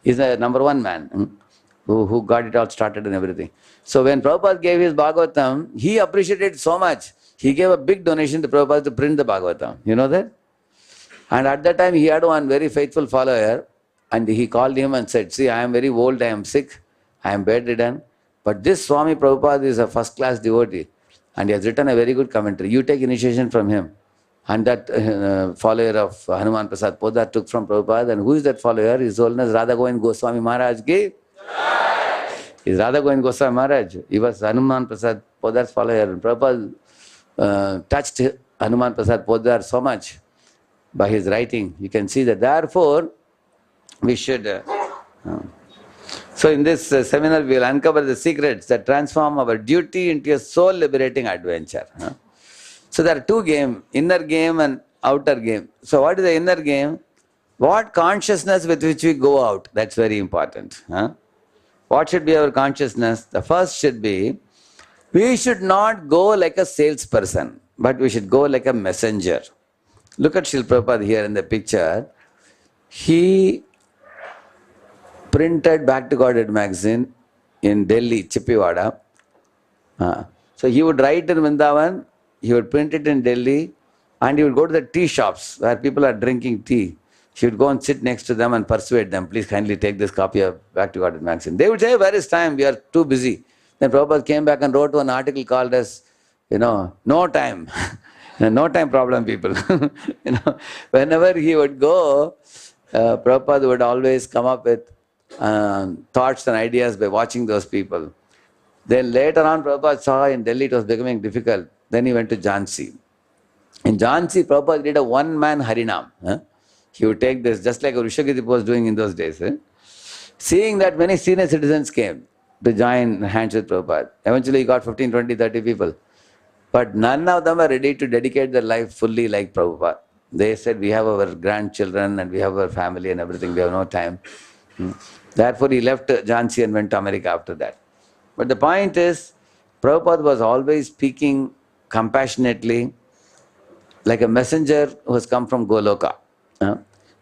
S2: He is the number 1 man who got it all started and everything. So when Prabhupada gave his Bhagavatam, he appreciated it so much. He gave a big donation to Prabhupada to print the Bhagavatam. You know that? And at that time, he had one very faithful follower, and he called him and said, see, I am very old, I am sick, I am bedridden, but this Swami Prabhupada is a first-class devotee, and he has written a very good commentary. You take initiation from him. And that follower of Hanuman Prasad Poddar took from Prabhupada. And who is that follower? His Holiness Radha Govind Goswami Maharaj ki? Is Radha Govind Goswami Maharaj. He was Hanuman Prasad Poddar's follower. And Prabhupada touched Hanuman Prasad Poddar so much by his writing. You can see that. Therefore, we should... So in this seminar, we will uncover the secrets that transform our duty into a soul-liberating adventure. So there are 2 games, inner game and outer game. So what is the inner game? What consciousness with which we go out? That's very important. What should be our consciousness? The first should be, we should not go like a salesperson, but we should go like a messenger. Look at Srila Prabhupada here in the picture. He printed Back to Godhead magazine in Delhi, Chippiwada. So he would write in Vrindavan, he would print it in Delhi, and he would go to the tea shops where people are drinking tea. He would go and sit next to them and persuade them, please kindly take this copy of Back to Godhead magazine. They would say, where is time? We are too busy. Then Prabhupada came back and wrote one article called as, no time. No time problem, people. Whenever he would go, Prabhupada would always come up with thoughts and ideas by watching those people. Then later on, Prabhupada saw in Delhi it was becoming difficult. Then he went to Jhansi. In Jhansi, Prabhupada did a 1-man Harinam. He would take this, just like Rishabhdev was doing in those days. Seeing that many senior citizens came to join hands with Prabhupada. Eventually he got 15, 20, 30 people. But none of them are ready to dedicate their life fully like Prabhupada. They said, we have our grandchildren and we have our family and everything, we have no time. Therefore he left Jhansi and went to America after that. But the point is, Prabhupada was always speaking compassionately, like a messenger who has come from Goloka.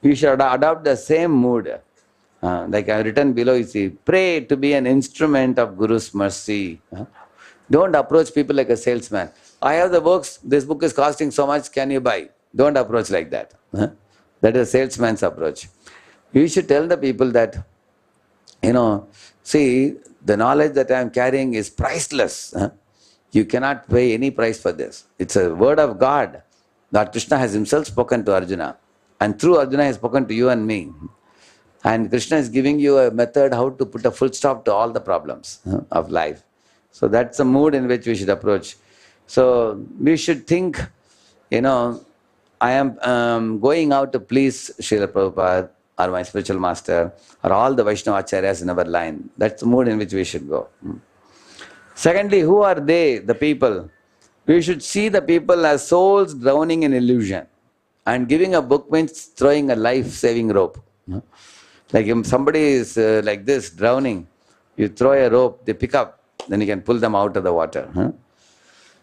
S2: We should adopt the same mood. Like I have written below, you see, pray to be an instrument of Guru's mercy. Don't approach people like a salesman. I have the books, this book is costing so much, can you buy? Don't approach like that. That is a salesman's approach. You should tell the people that, see, the knowledge that I am carrying is priceless. You cannot pay any price for this. It's a word of God. Lord Krishna has himself spoken to Arjuna. And through Arjuna he has spoken to you and me. And Krishna is giving you a method how to put a full stop to all the problems of life. So that's the mood in which we should approach. So we should think, I am going out to please Srila Prabhupada or my spiritual master or all the Vaishnava acharyas in our line. That's the mood in which we should go. Secondly, who are they, the people? We should see the people as souls drowning in illusion. And giving a book means throwing a life-saving rope. Like if somebody is like this, drowning, you throw a rope, they pick up, then you can pull them out of the water.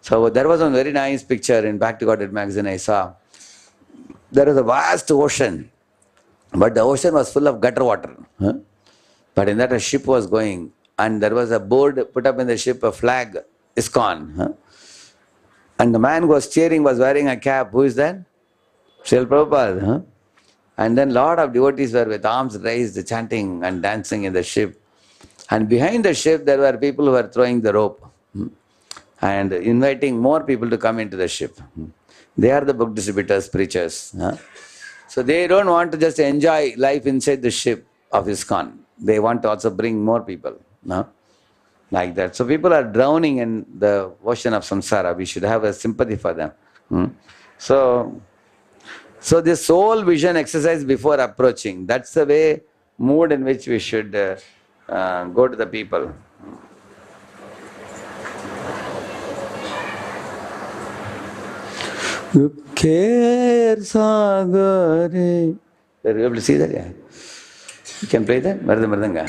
S2: So there was one very nice picture in Back to Godhead magazine I saw. There is a vast ocean, but the ocean was full of gutter water. But in that a ship was going, and there was a board put up in the ship, a flag, Iskcon. And the man who was steering was wearing a cap. Who is that? Srila Prabhupada. And then lot of devotees were with arms raised, chanting and dancing in the ship. And behind the ship there were people who were throwing the rope and inviting more people to come into the ship. They are the book distributors, preachers. So they don't want to just enjoy life inside the ship of Iskcon. They want to also bring more people. Like that. So people are drowning in the ocean of samsara. We should have a sympathy for them. So this soul vision exercise before approaching, that's the way, mood in which we should go to the people. Kher sagare. Are you able to see that? Yeah. You can play that? Mardanga.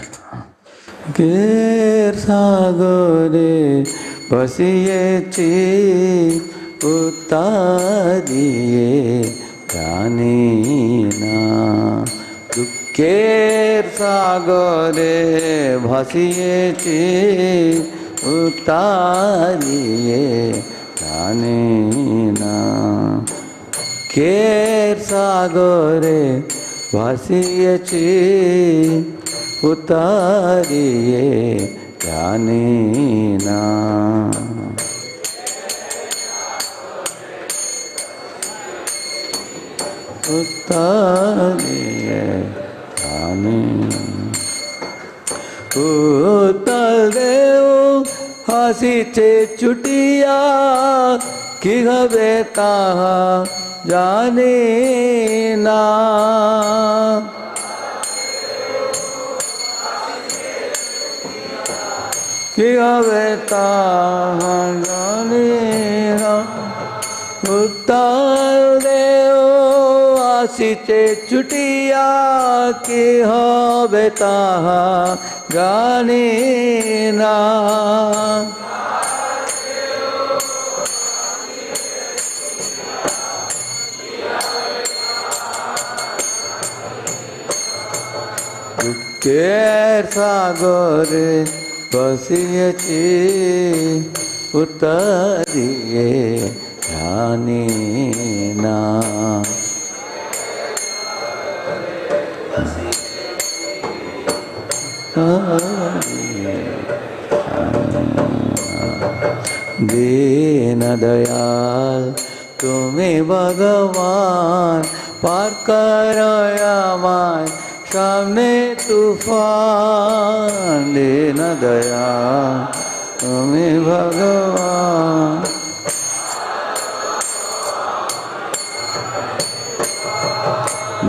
S2: Kher sagare basiye chi utariye Janina Dukher sagare bhasiye utariye Janina Kher sagare bhasiye utariye Janina Utariye Janina Utariye Hasite chutiya ki habe taha janina ki habe taha janina Utariye Hasite chutiya ki habe taha janina Kher sagare basiye utariye janina Deen Dayal तुम्हें भगवान पार करो यामान सामने तूफान दीन दयाल तुम्हें भगवान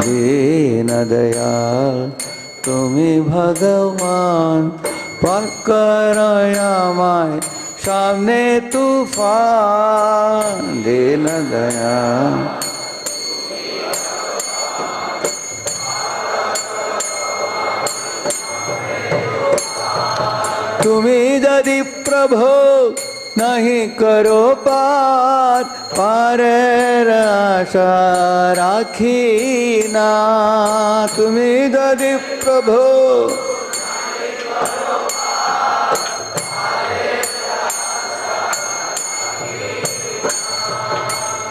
S2: दीन दयाल तुम्हें भगवान पार करो यामान सामने तूफान दीन दयाल तुम्हें यदि प्रभु नहीं करो पार पारेर आशा राखी ना तुम्ही यदि प्रभु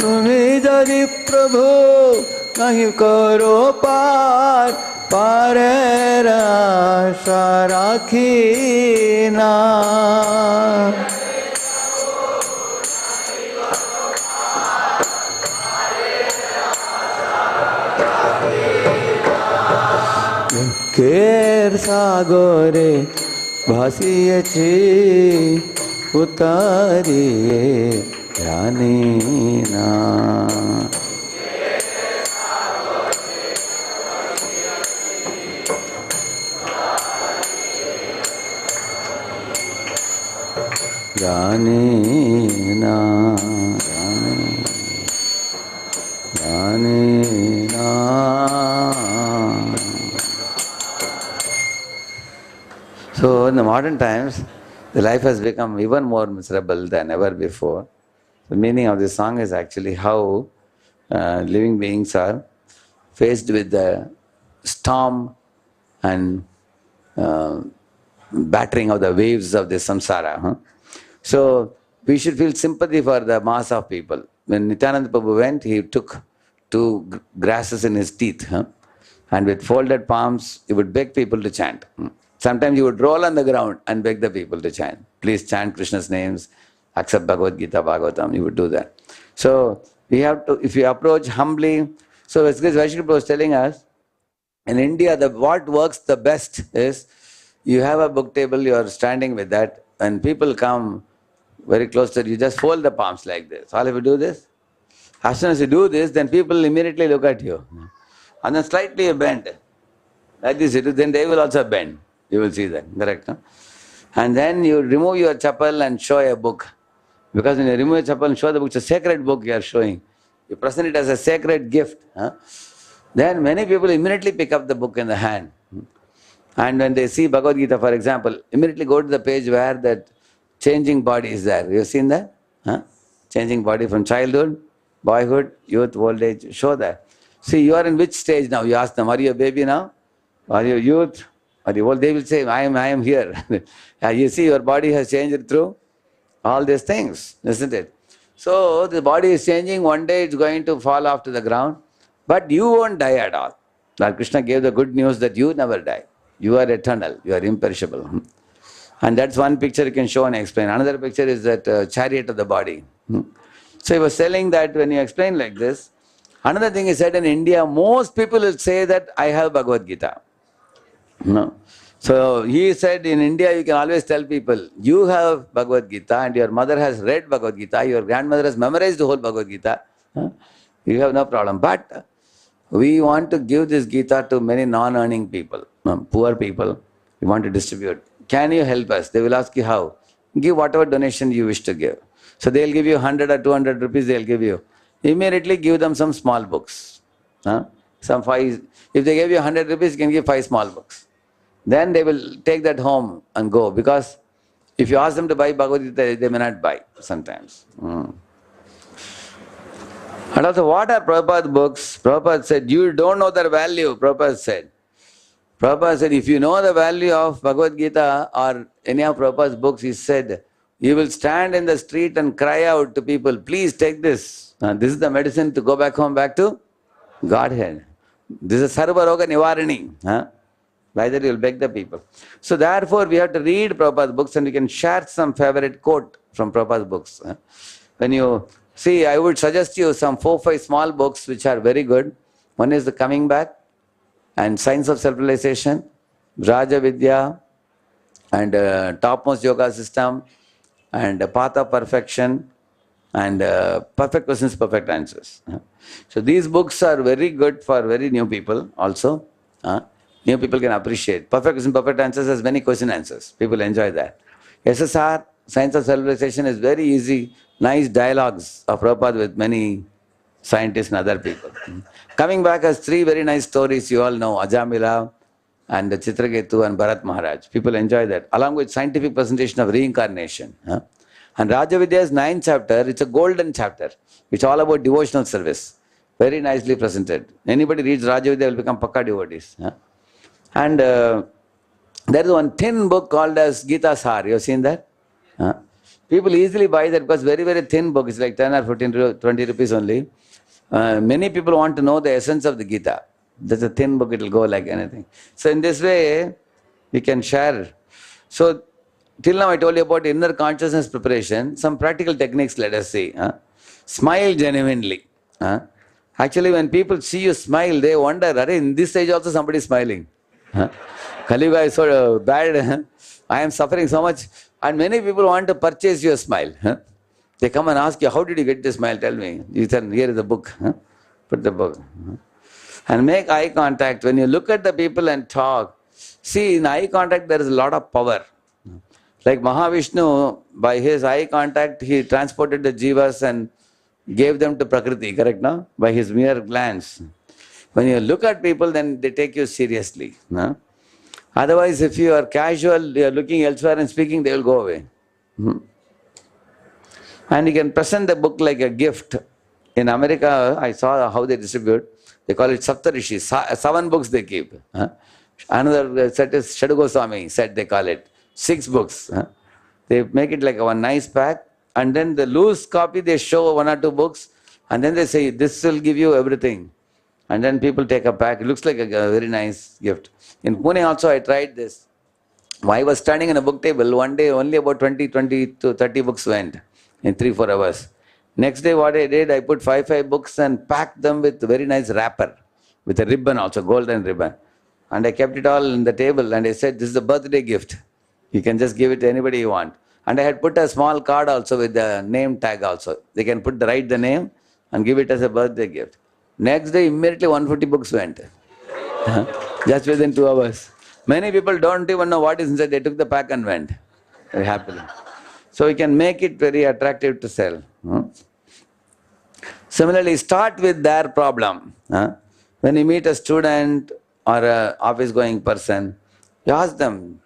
S2: तुम्ही यदि प्रभु नहीं करो पार पारेर आशा राखी ना केर सागरे भासिएछि उतारिए रानी ना रानी ना रानी ना So in the modern times, the life has become even more miserable than ever before. The meaning of this song is actually how living beings are faced with the storm and battering of the waves of the samsara. So we should feel sympathy for the mass of people. When Nityananda Prabhu went, he took two grasses in his teeth, and with folded palms, he would beg people to chant. Sometimes he would roll on the ground and beg the people to chant. Please chant Krishna's names, accept Bhagavad Gita, Bhagavatam. He would do that. So we have to, if you approach humbly, so as Vaishnav was telling us, in India, what works the best is you have a book table, you are standing with that, and people come very close to you, just fold the palms like this. All of you do this. As soon as you do this, then people immediately look at you. And then slightly bend. Like this, then they will also bend. You will see that, correct? No? And then you remove your chappal and show a book. Because when you remove your chappal and show the book, it's a sacred book you are showing. You present it as a sacred gift. Then many people immediately pick up the book in the hand. And when they see Bhagavad Gita, for example, immediately go to the page where that changing body is there. You have seen that? Changing body from childhood, boyhood, youth, old age. Show that. See, you are in which stage now? You ask them, are you a baby now? Are you youth? Are you old? They will say, I am here. You see, your body has changed through all these things, isn't it? So the body is changing. One day it's going to fall off to the ground. But you won't die at all. Lord Krishna gave the good news that you never die. You are eternal. You are imperishable. And that's one picture you can show and explain. Another picture is that chariot of the body. So he was telling that when you explain like this, another thing he said in India, most people will say that I have Bhagavad Gita. No. So he said in India you can always tell people, you have Bhagavad Gita and your mother has read Bhagavad Gita, your grandmother has memorized the whole Bhagavad Gita. You have no problem. But we want to give this Gita to many non-earning people, poor people. We want to distribute. Can you help us? They will ask you how. Give whatever donation you wish to give. So they'll give you 100 or 200 rupees, they'll give you. Immediately give them some small books. Some 5. If they give you 100 rupees, you can give 5 small books. Then they will take that home and go. Because if you ask them to buy Bhagavad Gita, they may not buy sometimes. And also, what are Prabhupada's books? Prabhupada said, you don't know their value, Prabhupada said. Prabhupada said, if you know the value of Bhagavad Gita or any of Prabhupada's books, he said, you will stand in the street and cry out to people, please take this. This is the medicine to go back home, back to Godhead. This is Sarva Roga Nivarani. By that you will beg the people. So therefore we have to read Prabhupada's books and we can share some favorite quote from Prabhupada's books. When you see, I would suggest you some 4-5 small books which are very good. One is The Coming Back and Science of Self-Realization, Raja Vidya and Topmost Yoga System and Path of Perfection and Perfect Questions, Perfect Answers. So these books are very good for very new people also. New people can appreciate. Perfect Question, Perfect Answers has many question answers. People enjoy that. SSR, Science of Self-Realization is very easy, nice dialogues of Prabhupada with many scientists and other people. Coming Back has 3 very nice stories you all know, Ajamila and Chitraketu and Bharat Maharaj. People enjoy that. Along with scientific presentation of reincarnation. And Rajavidya's 9th chapter, it's a golden chapter. It's all about devotional service. Very nicely presented. Anybody reads Rajavidya will become Pakka devotees. Huh? And there is one thin book called as Gita Sar. You have seen that? Huh? People easily buy that because very, very thin book. It's like 10 or 15, 20 rupees only. Many people want to know the essence of the Gita. That's a thin book, it will go like anything. So in this way, we can share. So till now I told you about inner consciousness preparation. Some practical techniques let us see. Huh? Smile genuinely. Huh? Actually, when people see you smile, they wonder, in this age also somebody is smiling. Huh? Kali Yuga is so bad. I am suffering so much. And many people want to purchase your smile. Huh? They come and ask you, how did you get this smile? Tell me. You tell, here is the book. Huh? Put the book. Huh? And make eye contact. When you look at the people and talk, see, in eye contact there is a lot of power. Like Mahavishnu, by his eye contact, he transported the jivas and gave them to Prakriti, correct now? By his mere glance. When you look at people, then they take you seriously. No? Otherwise, if you are casual, you are looking elsewhere and speaking, they will go away. And you can present the book like a gift. In America, I saw how they distribute. They call it Saptarishi. 7 books they keep. Another set is Shadu Goswami set, they call it. 6 books. They make it like one nice pack. And then the loose copy, they show 1 or 2 books. And then they say, this will give you everything. And then people take a pack. It looks like a very nice gift. In Pune also, I tried this. I was standing in a book table. One day, only about 20 to 30 books went in 3-4 hours. Next day, what I did, I put 5 books and packed them with very nice wrapper, with a ribbon also, golden ribbon. And I kept it all in the table and I said, this is a birthday gift. You can just give it to anybody you want. And I had put a small card also with the name tag also. They can write the name and give it as a birthday gift. Next day, immediately 150 books went. Just within 2 hours. Many people don't even know what is inside. They took the pack and went very happily. So we can make it very attractive to sell. Similarly, start with their problem. When you meet a student or an office-going person, you ask them,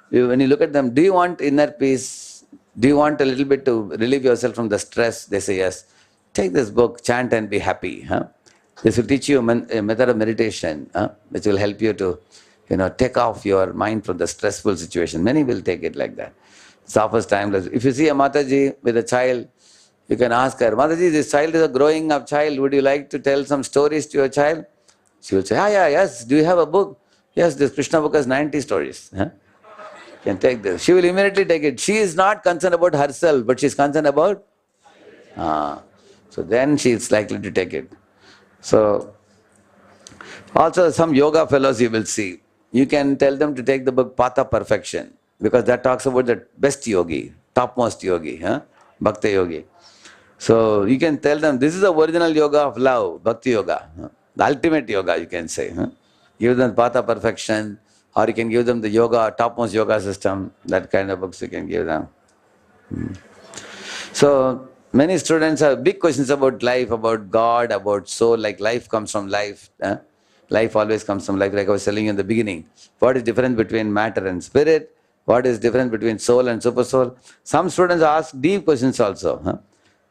S2: when you look at them, do you want inner peace? Do you want a little bit to relieve yourself from the stress? They say yes. Take this book, chant and be happy. This will teach you a method of meditation, which will help you to take off your mind from the stressful situation. Many will take it like that. It offers timeless. If you see a Mataji with a child, you can ask her, Mataji, this child is a growing up child. Would you like to tell some stories to your child? She will say, yes. Do you have a book? Yes, this Krishna book has 90 stories. You can take this. She will immediately take it. She is not concerned about herself, but she is concerned about... So then she is likely to take it. So, also some yoga fellows you will see. You can tell them to take the book Patha Perfection, because that talks about the best yogi, topmost yogi, Bhakti yogi. So you can tell them, this is the original yoga of love, Bhakti yoga, the ultimate yoga you can say. Give them Patha Perfection, or you can give them the yoga, topmost yoga system, that kind of books you can give them. So many students have big questions about life, about God, about soul, like life comes from life. Life always comes from life, like I was telling you in the beginning. What is difference between matter and spirit? What is difference between soul and super soul? Some students ask deep questions also.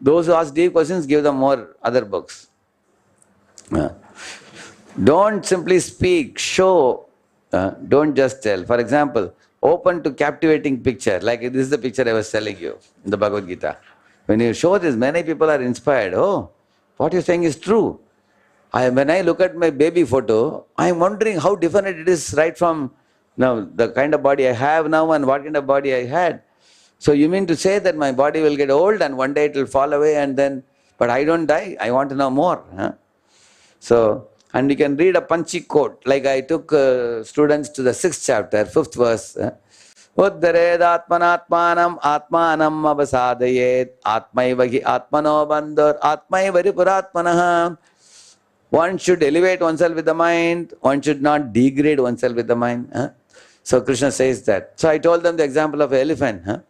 S2: Those who ask deep questions, give them more other books. Don't simply speak, show, don't just tell. For example, open to captivating picture, like this is the picture I was telling you in the Bhagavad Gita. When you show this, many people are inspired. Oh, what you're saying is true. When I look at my baby photo, I'm wondering how different it is right from now the kind of body I have now and what kind of body I had. So you mean to say that my body will get old and one day it will fall away and then, but I don't die. I want to know more. So, and you can read a punchy quote. Like I took students to the 6th chapter, 5th verse. Uddared atmanatmanam atmanam avasadayet atmaivahi atmano bandhur atmaivari puratmanah. One should elevate oneself with the mind. One should not degrade oneself with the mind. So Krishna says that. So I told them the example of an elephant.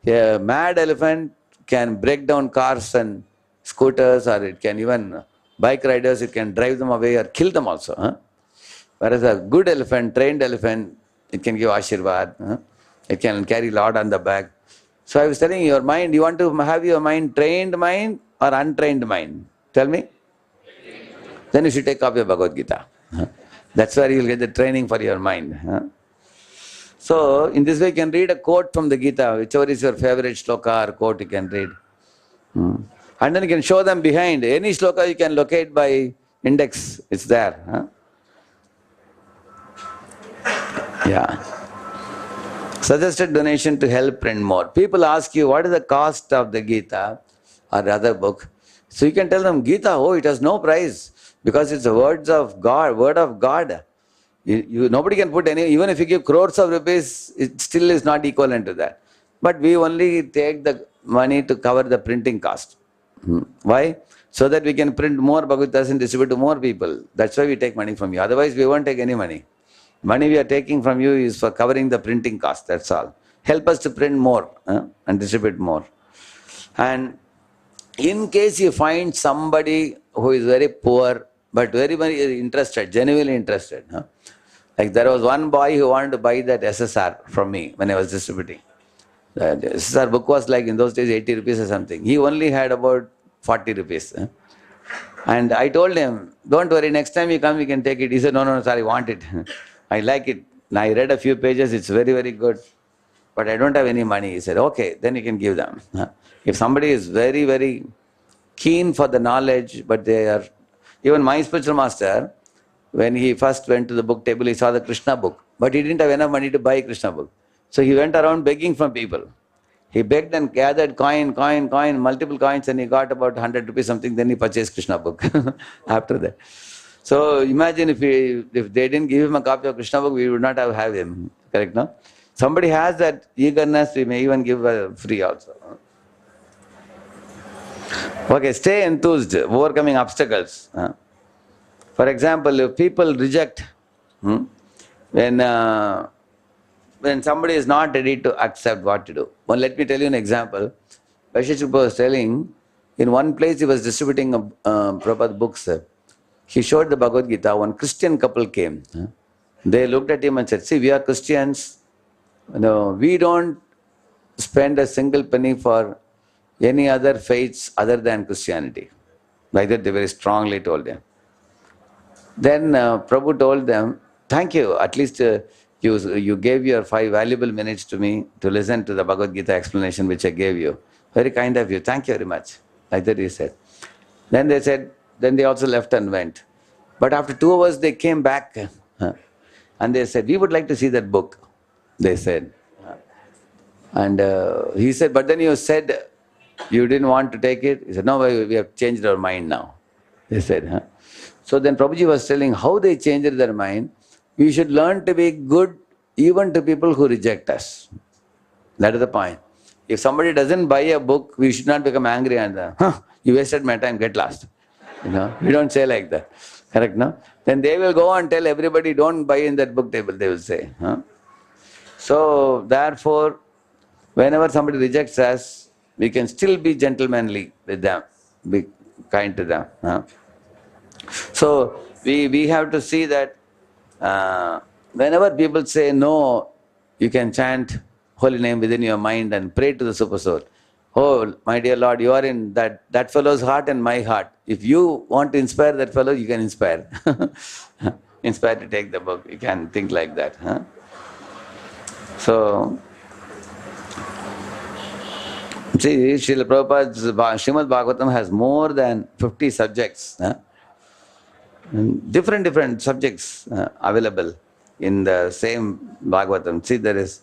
S2: A mad elephant can break down cars and scooters, or it can even bike riders, it can drive them away or kill them also. Whereas a good elephant, trained elephant, it can give Ashirvad. It can carry Lord on the back. So I was telling your mind, you want to have your mind trained mind or untrained mind? Tell me. Then you should take copy of Bhagavad Gita. That's where you will get the training for your mind. So in this way you can read a quote from the Gita, whichever is your favorite shloka or quote you can read. And then you can show them behind. Any shloka you can locate by index, it's there. Yeah. Suggested donation to help print more. People ask you, what is the cost of the Gita or the other book? So you can tell them, Gita, oh, it has no price because it's the words of God, word of God. Nobody can put any, even if you give crores of rupees, it still is not equivalent to that. But we only take the money to cover the printing cost. Why? So that we can print more Bhagavad Gita's and distribute to more people. That's why we take money from you. Otherwise, we won't take any money. Money we are taking from you is for covering the printing cost, that's all. Help us to print more and distribute more. And in case you find somebody who is very poor, but very, very interested, genuinely interested. Like there was one boy who wanted to buy that SSR from me when I was distributing. The SSR book was like in those days 80 rupees or something. He only had about 40 rupees. And I told him, don't worry, next time you come, you can take it. He said, no, sorry, I want it. I like it. Now I read a few pages, it's very, very good. But I don't have any money. He said, okay, then you can give them. If somebody is very, very keen for the knowledge, but they are, even my spiritual master, when he first went to the book table, he saw the Krishna book. But he didn't have enough money to buy Krishna book. So he went around begging from people. He begged and gathered coin, multiple coins, and he got about 100 rupees something, then he purchased Krishna book after that. So imagine if they didn't give him a copy of Krishna book, we would not have him. Correct, no? Somebody has that eagerness, we may even give free also. Okay, stay enthused, overcoming obstacles. For example, if people reject, when somebody is not ready to accept what to do. Well, let me tell you an example. Vaisheshwar was telling, in one place he was distributing Prabhupada books. He showed the Bhagavad Gita. One Christian couple came. They looked at him and said, see, we are Christians. We don't spend a single penny for any other faiths other than Christianity. Like that they very strongly told him. Then Prabhu told them, thank you, at least you gave your 5 valuable minutes to me to listen to the Bhagavad Gita explanation which I gave you. Very kind of you, thank you very much. Like that he said. Then they said, then they also left and went. But after 2 hours they came back and they said, we would like to see that book, they said. And he said, but then you said you didn't want to take it. He said, no, we have changed our mind now. They said, So then Prabhuji was telling how they changed their mind. We should learn to be good even to people who reject us. That is the point. If somebody doesn't buy a book, we should not become angry and you wasted my time, get lost. We don't say like that. Correct, no? Then they will go and tell everybody, don't buy in that book table, they will say. So therefore, whenever somebody rejects us, we can still be gentlemanly with them, be kind to them. So we have to see that whenever people say no, you can chant holy name within your mind and pray to the Super Soul. Oh, my dear Lord, you are in that fellow's heart and my heart. If you want to inspire that fellow, you can inspire. Inspire to take the book. You can think like that. So, see, Srila Prabhupada's Srimad Bhagavatam has more than 50 subjects. Different subjects available in the same Bhagavatam. See, there is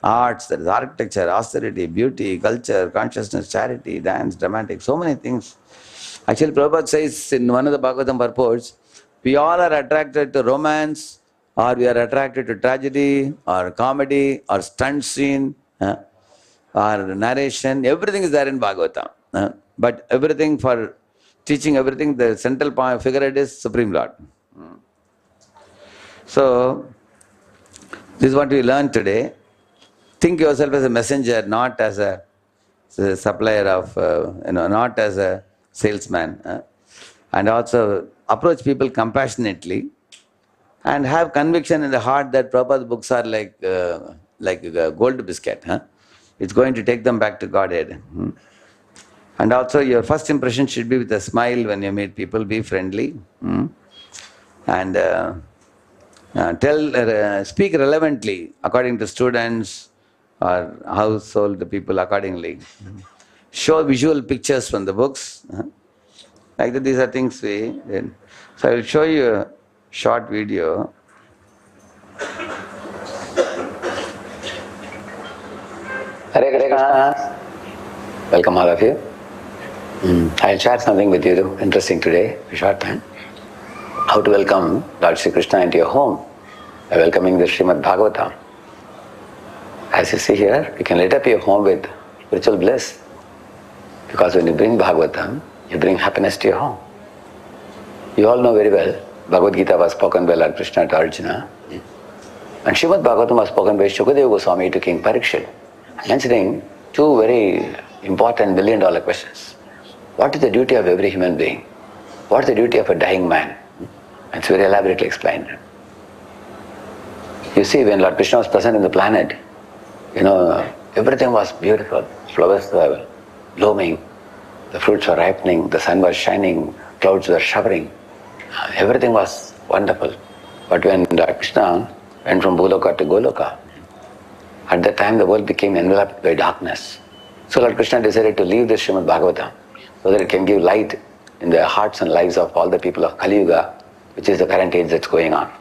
S2: arts, there is architecture, austerity, beauty, culture, consciousness, charity, dance, dramatic, so many things. Actually, Prabhupada says in one of the Bhagavatam purports, we all are attracted to romance, or we are attracted to tragedy, or comedy, or stunt scene, or narration. Everything is there in Bhagavatam. But everything for teaching everything, the central figure is Supreme Lord. So, this is what we learned today. Think yourself as a messenger, not as a supplier of, not as a salesman. And also approach people compassionately and have conviction in the heart that Prabhupada's books are like a gold biscuit. it's going to take them back to Godhead. And also your first impression should be with a smile when you meet people, be friendly. And speak relevantly according to students or household people accordingly. Show visual pictures from the books. Like that, these are things we did. So I will show you a short video. Hare Krishna. Welcome all of you. I'll share something with you interesting today, a short time. How to welcome Lord Sri Krishna into your home by welcoming the Srimad Bhagavatam. As you see here, you can light up your home with spiritual bliss. Because when you bring Bhagavatam, you bring happiness to your home. You all know very well, Bhagavad Gita was spoken by Lord Krishna to Arjuna. And Srimad Bhagavatam was spoken by Shukadeva Goswami to King Parikshit, mentioning two very important million-dollar questions. What is the duty of every human being? What is the duty of a dying man? It's very elaborately explained. You see, when Lord Krishna was present in the planet, everything was beautiful. Flowers were blooming, the fruits were ripening, the sun was shining, clouds were showering. Everything was wonderful. But when Lord Krishna went from Bhuloka to Goloka, at that time the world became enveloped by darkness. So Lord Krishna decided to leave this Srimad Bhagavatam so that it can give light in the hearts and lives of all the people of Kali Yuga, which is the current age that's going on.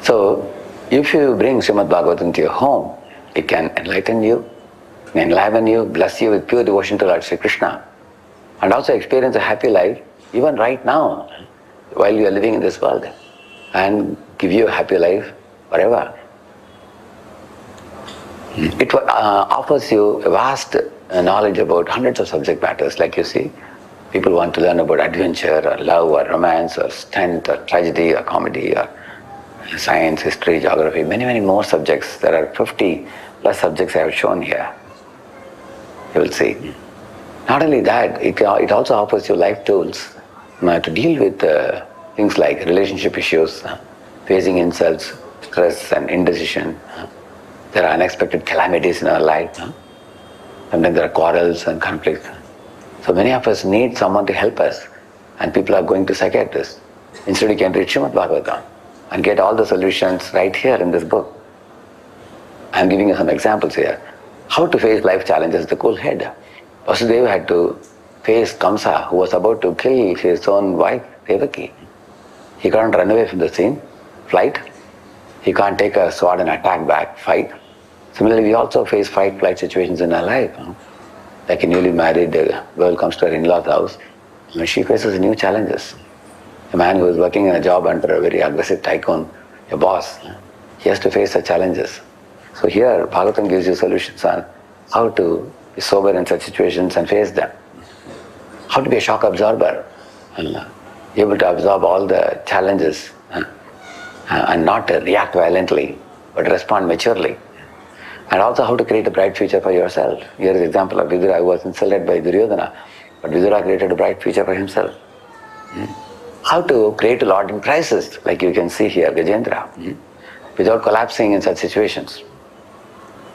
S2: So, if you bring Srimad Bhagavatam to your home, it can enlighten you, enliven you, bless you with pure devotion to Lord Sri Krishna, and also experience a happy life even right now while you are living in this world, and give you a happy life forever. It offers you a vast knowledge about hundreds of subject matters. Like you see, people want to learn about adventure or love or romance or stunt or tragedy or comedy or science, history, geography, many, many more subjects. There are 50 plus subjects I have shown here. You will see. Not only that, it also offers you life tools to deal with things like relationship issues, facing insults, stress and indecision. There are unexpected calamities in our life. Sometimes there are quarrels and conflicts. So many of us need someone to help us, and people are going to psychiatrists. Instead, you can read Srimad Bhagavatam and get all the solutions right here in this book. I am giving you some examples here. How to face life challenges, the cool head. Vasudeva had to face Kamsa, who was about to kill his own wife, Devaki. He can't run away from the scene, flight. He can't take a sword and attack back, fight. Similarly, we also face fight-flight situations in our life. Like a newly married girl comes to her in-law's house, and she faces new challenges. A man who is working in a job under a very aggressive tycoon, a boss, he has to face the challenges. So here, Bhagavatam gives you solutions on how to be sober in such situations and face them. How to be a shock absorber, and able to absorb all the challenges and not react violently, but respond maturely. And also how to create a bright future for yourself. Here is the example of Vidura, who was insulted by Duryodhana, but Vidura created a bright future for himself. How to create a Lord in crisis, like you can see here, Gajendra, without collapsing in such situations.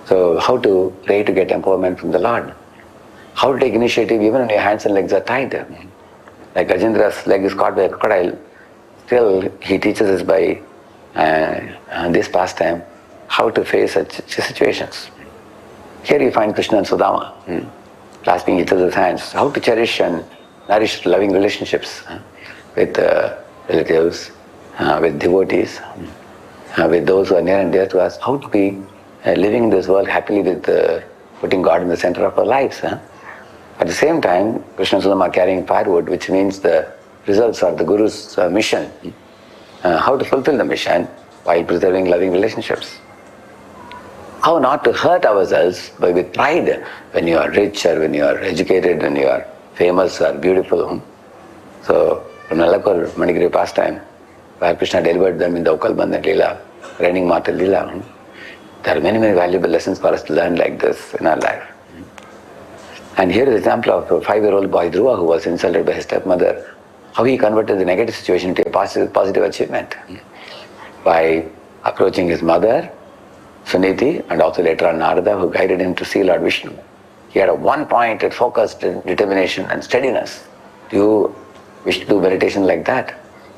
S2: So how to pray to get empowerment from the Lord. How to take initiative even when your hands and legs are tied. Like Gajendra's leg is caught by a crocodile, still he teaches us by this pastime how to face such situations. Here you find Krishna and Sudama clasping each other's hands. How to cherish and nourish loving relationships with relatives, with devotees, with those who are near and dear to us. How to be living in this world happily with putting God in the center of our lives. At the same time, Krishna and Sudama are carrying firewood, which means the results are the Guru's mission. How to fulfill the mission while preserving loving relationships. How not to hurt ourselves with pride when you are rich or when you are educated, when you are famous or beautiful. So, from Nalakur Manigiri pastime, where Krishna delivered them in the Ukalbandhan Leela, Raining Mata Leela, there are many, many valuable lessons for us to learn like this in our life. And here is an example of a 5-year-old boy Dhruva who was insulted by his stepmother, how he converted the negative situation into a positive achievement by approaching his mother Suniti, and also later on Narada, who guided him to see Lord Vishnu. He had a one-pointed, focused determination and steadiness. Do you wish to do meditation like that?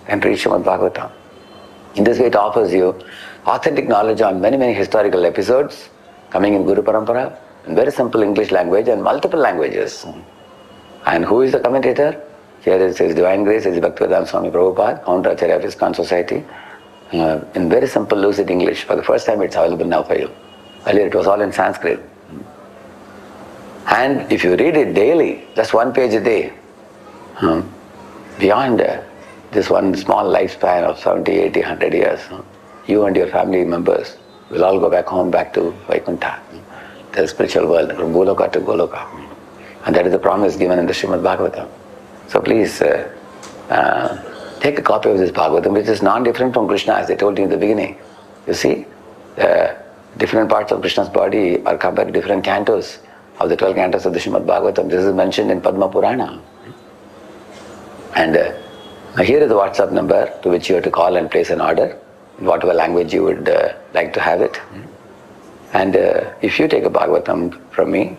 S2: And read Srimad Bhagavatam. In this way, it offers you authentic knowledge on many, many historical episodes coming in Guru Parampara, in very simple English language and multiple languages. And who is the commentator? Here is His Divine Grace, His Bhaktivedanta Swami Prabhupada, founder Acharya of Iskcon Society, in very simple lucid English. For the first time it's available now for you. Earlier it was all in Sanskrit. And if you read it daily, just one page a day, beyond this one small lifespan of 70, 80, 100 years, you and your family members will all go back home, back to Vaikuntha, the spiritual world, from Goloka to Goloka. And that is the promise given in the Srimad Bhagavatam. So please take a copy of this Bhagavatam, which is non-different from Krishna, as I told you in the beginning. You see, the different parts of Krishna's body are compared to different cantos of the 12 cantos of the Srimad Bhagavatam. This is mentioned in Padma Purana. And here is the WhatsApp number to which you have to call and place an order in whatever language you would like to have it. And if you take a Bhagavatam from me,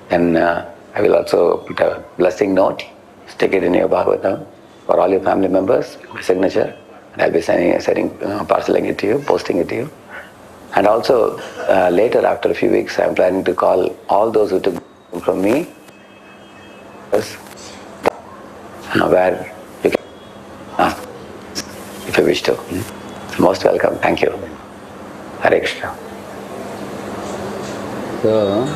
S2: then I will also put a blessing note, stick it in your Bhagavatam for all your family members, my signature, and I'll be parceling it to you, posting it to you. And also later, after a few weeks, I'm planning to call all those who took from me, where you can ask if you wish to. So most welcome. Thank you. Hare Krishna. So,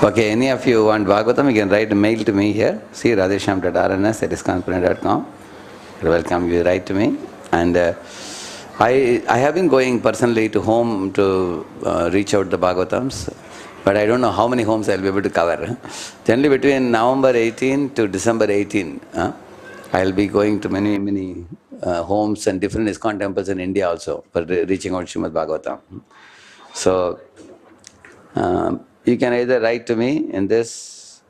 S2: okay, any of you want Bhagavatam, you can write a mail to me here. See radheshyam.rns@iskconprint.com. You're welcome, you write to me. And I have been going personally to home to reach out the Bhagavatams, but I don't know how many homes I'll be able to cover. Generally between November 18 to December 18, I'll be going to many, many homes and different Iskcon temples in India also for reaching out Srimad Bhagavatam. So, you can either write to me in this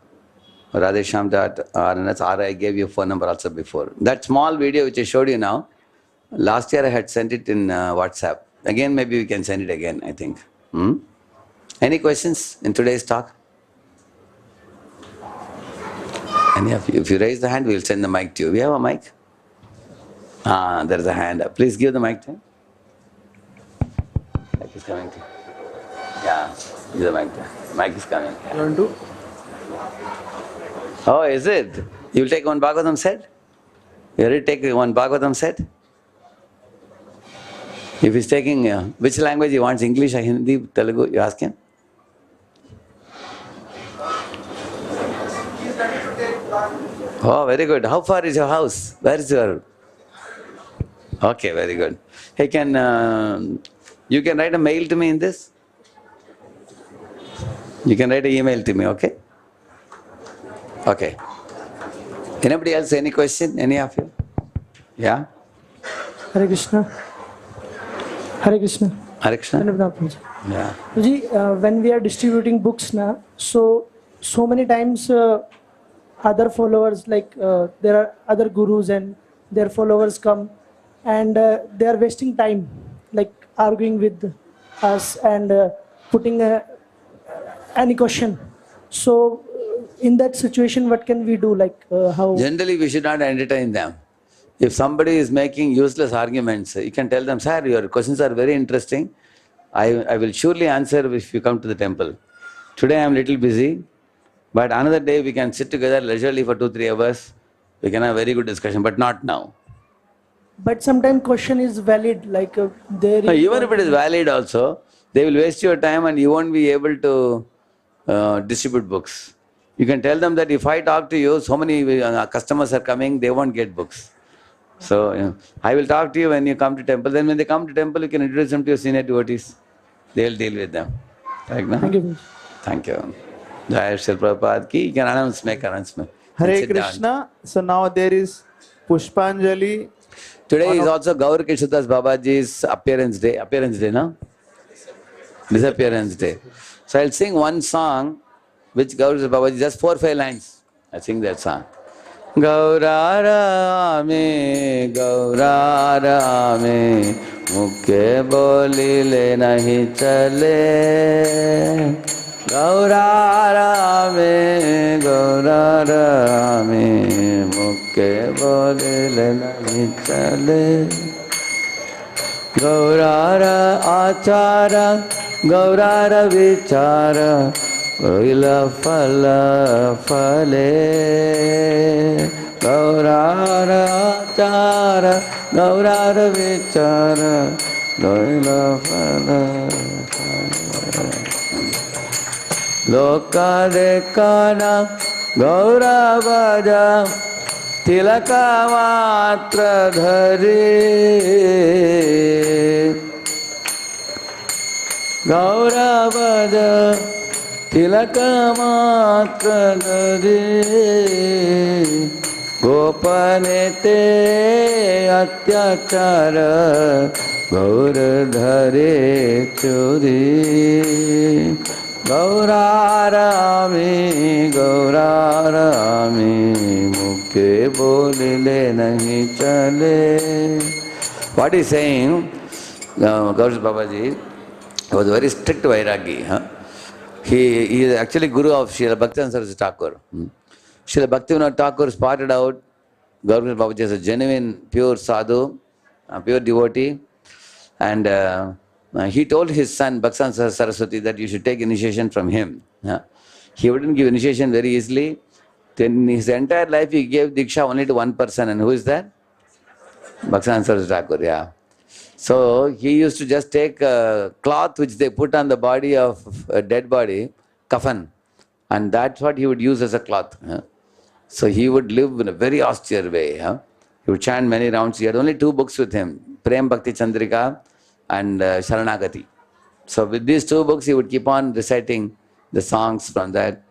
S2: radheshyam.rns, or I gave you a phone number also before. That small video which I showed you now, last year I had sent it in WhatsApp. Again, maybe we can send it again, I think. Any questions in today's talk? Any of you? If you raise the hand, we will send the mic to you. We have a mic? There is a hand up. Please give the mic to him. Mic is coming to you. Yeah, give the mic to him. Mic is coming. Yeah.
S3: You want to?
S2: Oh, is it? You will take one Bhagavatam set? You already take one Bhagavatam set? If he's taking, which language he wants, English or Hindi, Telugu, you ask him? Oh, very good. How far is your house? Where is your... Okay, very good. Hey, you can write a mail to me in this? You can write an email to me, okay? Okay. Anybody else, any question? Any of you? Yeah?
S3: Hare Krishna. Hare Krishna.
S2: Hare Krishna? Yeah.
S3: Ji, when we are distributing books now, so many times other followers, like there are other gurus and their followers come and they are wasting time, like arguing with us and putting any question. So in that situation, what can we do? Like how?
S2: Generally, we should not entertain them. If somebody is making useless arguments, you can tell them, sir, your questions are very interesting. I will surely answer if you come to the temple. Today I am a little busy, but another day we can sit together leisurely for 2-3 hours. We can have a very good discussion, but not now.
S3: But sometimes question is valid, like there.
S2: Even if it is valid also, they will waste your time and you won't be able to distribute books. You can tell them that if I talk to you, so many customers are coming, they won't get books. So, I will talk to you when you come to temple. Then when they come to temple, you can introduce them to your senior devotees. They will deal with them. Right now?
S3: Thank you.
S2: Thank you. Jai Shri Prabhupada ki. You can make announcement.
S1: Hare Krishna. So now there is Pushpanjali.
S2: Today is also Gaur Kishudas Babaji's appearance day. Appearance day, no? Disappearance day. So I'll sing one song which Gaur Kishudas Babaji, just 4-5 lines. I sing that song. गौरारामे गौरारामे मुखे बोलिले नहीं चले गौरारामे गौरारामे मुखे बोलिले नहीं चले गौरार आचार गौरार विचार गौल फल फले गौरार आचार गौरार विचार गौल फल लोक देखना गौरा बजा तिलक मात्र धरे गौरा बजा तिलक मात्र धरे गोपने ते अत्याचार गौर धरे चोरी गौरारामे गौरारामे मुखे बोलिले नहीं चले. What is saying? Gaurav Babaji was a very strict Vairagi. Huh? He is actually guru of Srila Bhaktivinoda Saraswati Thakur. Srila Bhaktivinoda Thakur spotted out Gaurav Babaji as a genuine, pure sadhu, a pure devotee, and he told his son Bhaktivinoda Saraswati that you should take initiation from him. He wouldn't give initiation very easily. In his entire life he gave Diksha only to one person, and who is that? Bhaktivinoda Saraswati Thakur, yeah. So he used to just take a cloth which they put on the body of a dead body, kafan, and that's what he would use as a cloth. So he would live in a very austere way. He would chant many rounds. He had only 2 books with him, Prem Bhakti Chandrika and Sharanagati. So with these 2 books he would keep on reciting the songs from that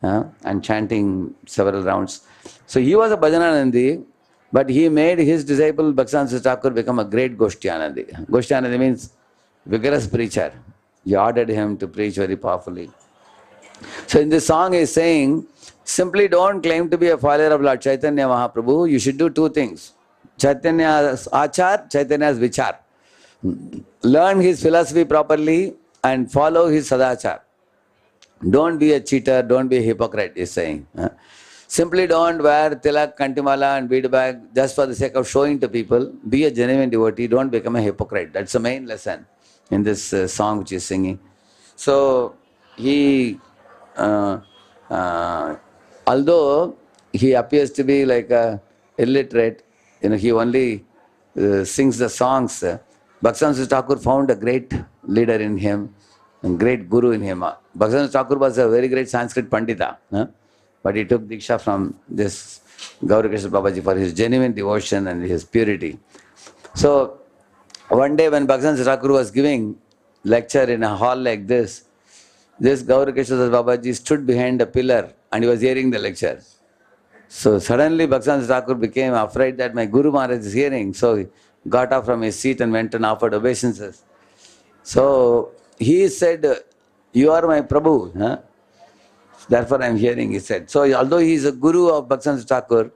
S2: and chanting several rounds. So he was a Bhajananandi, but he made his disciple Bhaktivinoda Thakur become a great Goshtyanandi. Goshtyanandi means vigorous preacher. He ordered him to preach very powerfully. So in this song he is saying, simply don't claim to be a follower of Lord Chaitanya Mahaprabhu. You should do 2 things. Chaitanya's achar, Chaitanya's vichar. Learn his philosophy properly and follow his sadachar. Don't be a cheater, don't be a hypocrite, he is saying. Simply don't wear tilak, kantimala and bead bag just for the sake of showing to people. Be a genuine devotee, don't become a hypocrite. That's the main lesson in this song which he is singing. So he, although he appears to be like a illiterate, he only sings the songs. Bhaktivinoda Thakur found a great leader in him, a great guru in him. Bhaktivinoda Thakur was a very great Sanskrit Pandita, but he took Diksha from this Gaura Krishna Babaji for his genuine devotion and his purity. So one day when Bhaktivinoda Thakur was giving lecture in a hall like this Gaura Krishna Babaji stood behind a pillar and he was hearing the lecture. So suddenly Bhaktivinoda Thakur became afraid that my Guru Maharaj is hearing. So he got up from his seat and went and offered obeisances. So he said, you are my Prabhu. Therefore I am hearing, he said. So although he is a guru of Bhaktivinoda Thakur,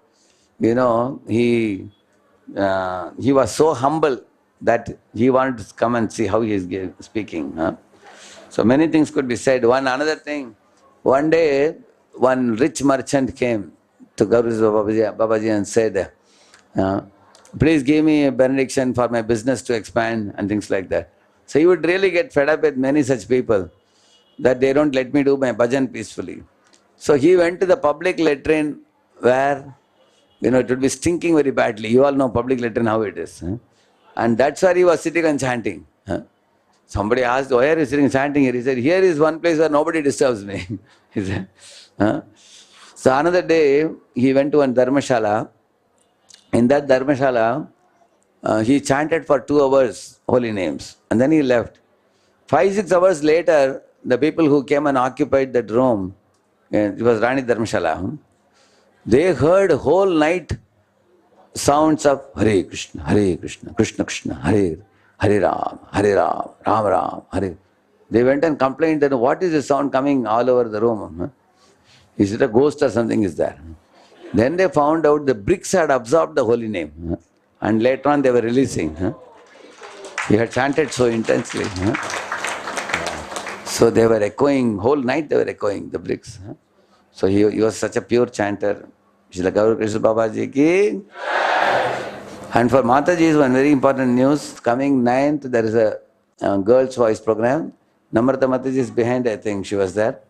S2: he was so humble that he wanted to come and see how he is speaking. So many things could be said. Another thing, one day one rich merchant came to Gaura Babaji and said, please give me a benediction for my business to expand and things like that. So he would really get fed up with many such people that they don't let me do my bhajan peacefully. So he went to the public latrine where, it would be stinking very badly. You all know public latrine how it is. And that's where he was sitting and chanting. Somebody asked, why are you sitting and chanting here? He said, here is one place where nobody disturbs me. He said, So another day, he went to one dharmashala. In that dharmashala, he chanted for 2 hours holy names. And then he left. 5-6 hours later, the people who came and occupied that room, it was Rani Dharmashala, they heard whole night sounds of Hare Krishna, Krishna Krishna, Hare Ram, Ram Ram, Hare. They went and complained that what is the sound coming all over the room? Is it a ghost or something is there? Then they found out the bricks had absorbed the holy name. And later on they were releasing. He had chanted so intensely. So they were echoing, whole night they were echoing the bricks. So he was such a pure chanter. Srila Hare Krishna Babaji ki. And for Mataji is one very important news. Coming 9th, there is a girls' voice program. Namrata Mataji is behind, I think she was there.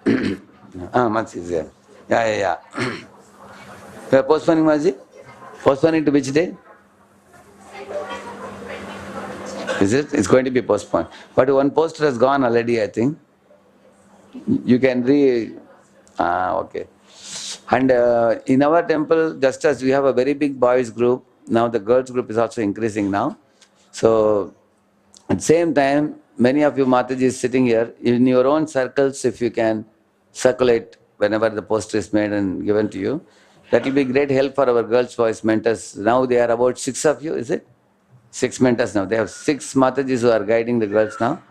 S2: Mataji is there. Yeah. We are postponing, Mataji? Postponing to which day? Is it? It's going to be postponed. But one poster has gone already, I think. You can okay. And in our temple, just as we have a very big boys group, now the girls group is also increasing now. So at the same time, many of you Matajis sitting here, in your own circles, if you can circulate whenever the poster is made and given to you, that will be great help for our girls' voice mentors. Now they are about 6 of you, is it? 6 mentors now. They have 6 Matajis who are guiding the girls now.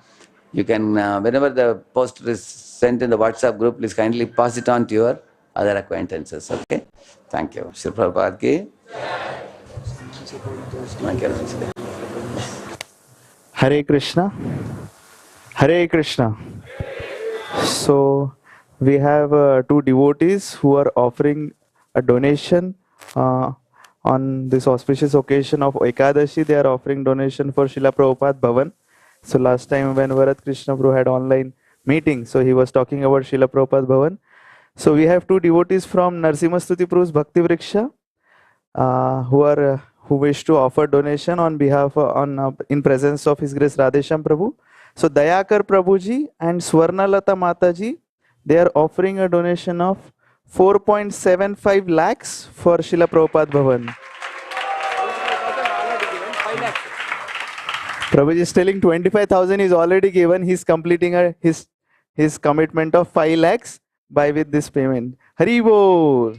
S2: You can, whenever the poster is sent in the WhatsApp group, please kindly pass it on to your other acquaintances, okay? Thank you. Shri Prabhupada ki.
S1: Hare Krishna. Hare Krishna. So we have 2 devotees who are offering a donation on this auspicious occasion of Ekadashi. They are offering donation for Srila Prabhupada Bhavan. So last time when Varat Krishna Prabhu had online meeting, so he was talking about Srila Prabhupada Bhavan. So we have 2 devotees from Narsimhastuti Prabhu's Bhakti Vriksha who wish to offer donation on behalf in presence of His Grace Radheshyam Prabhu. So Dayakar Prabhuji and Swarnalata Mataji, they are offering a donation of 4.75 lakhs for Srila Prabhupada Bhavan. Prabhuji is telling 25,000 is already given. He is completing his commitment of 5 lakhs with this payment. Hari Bol.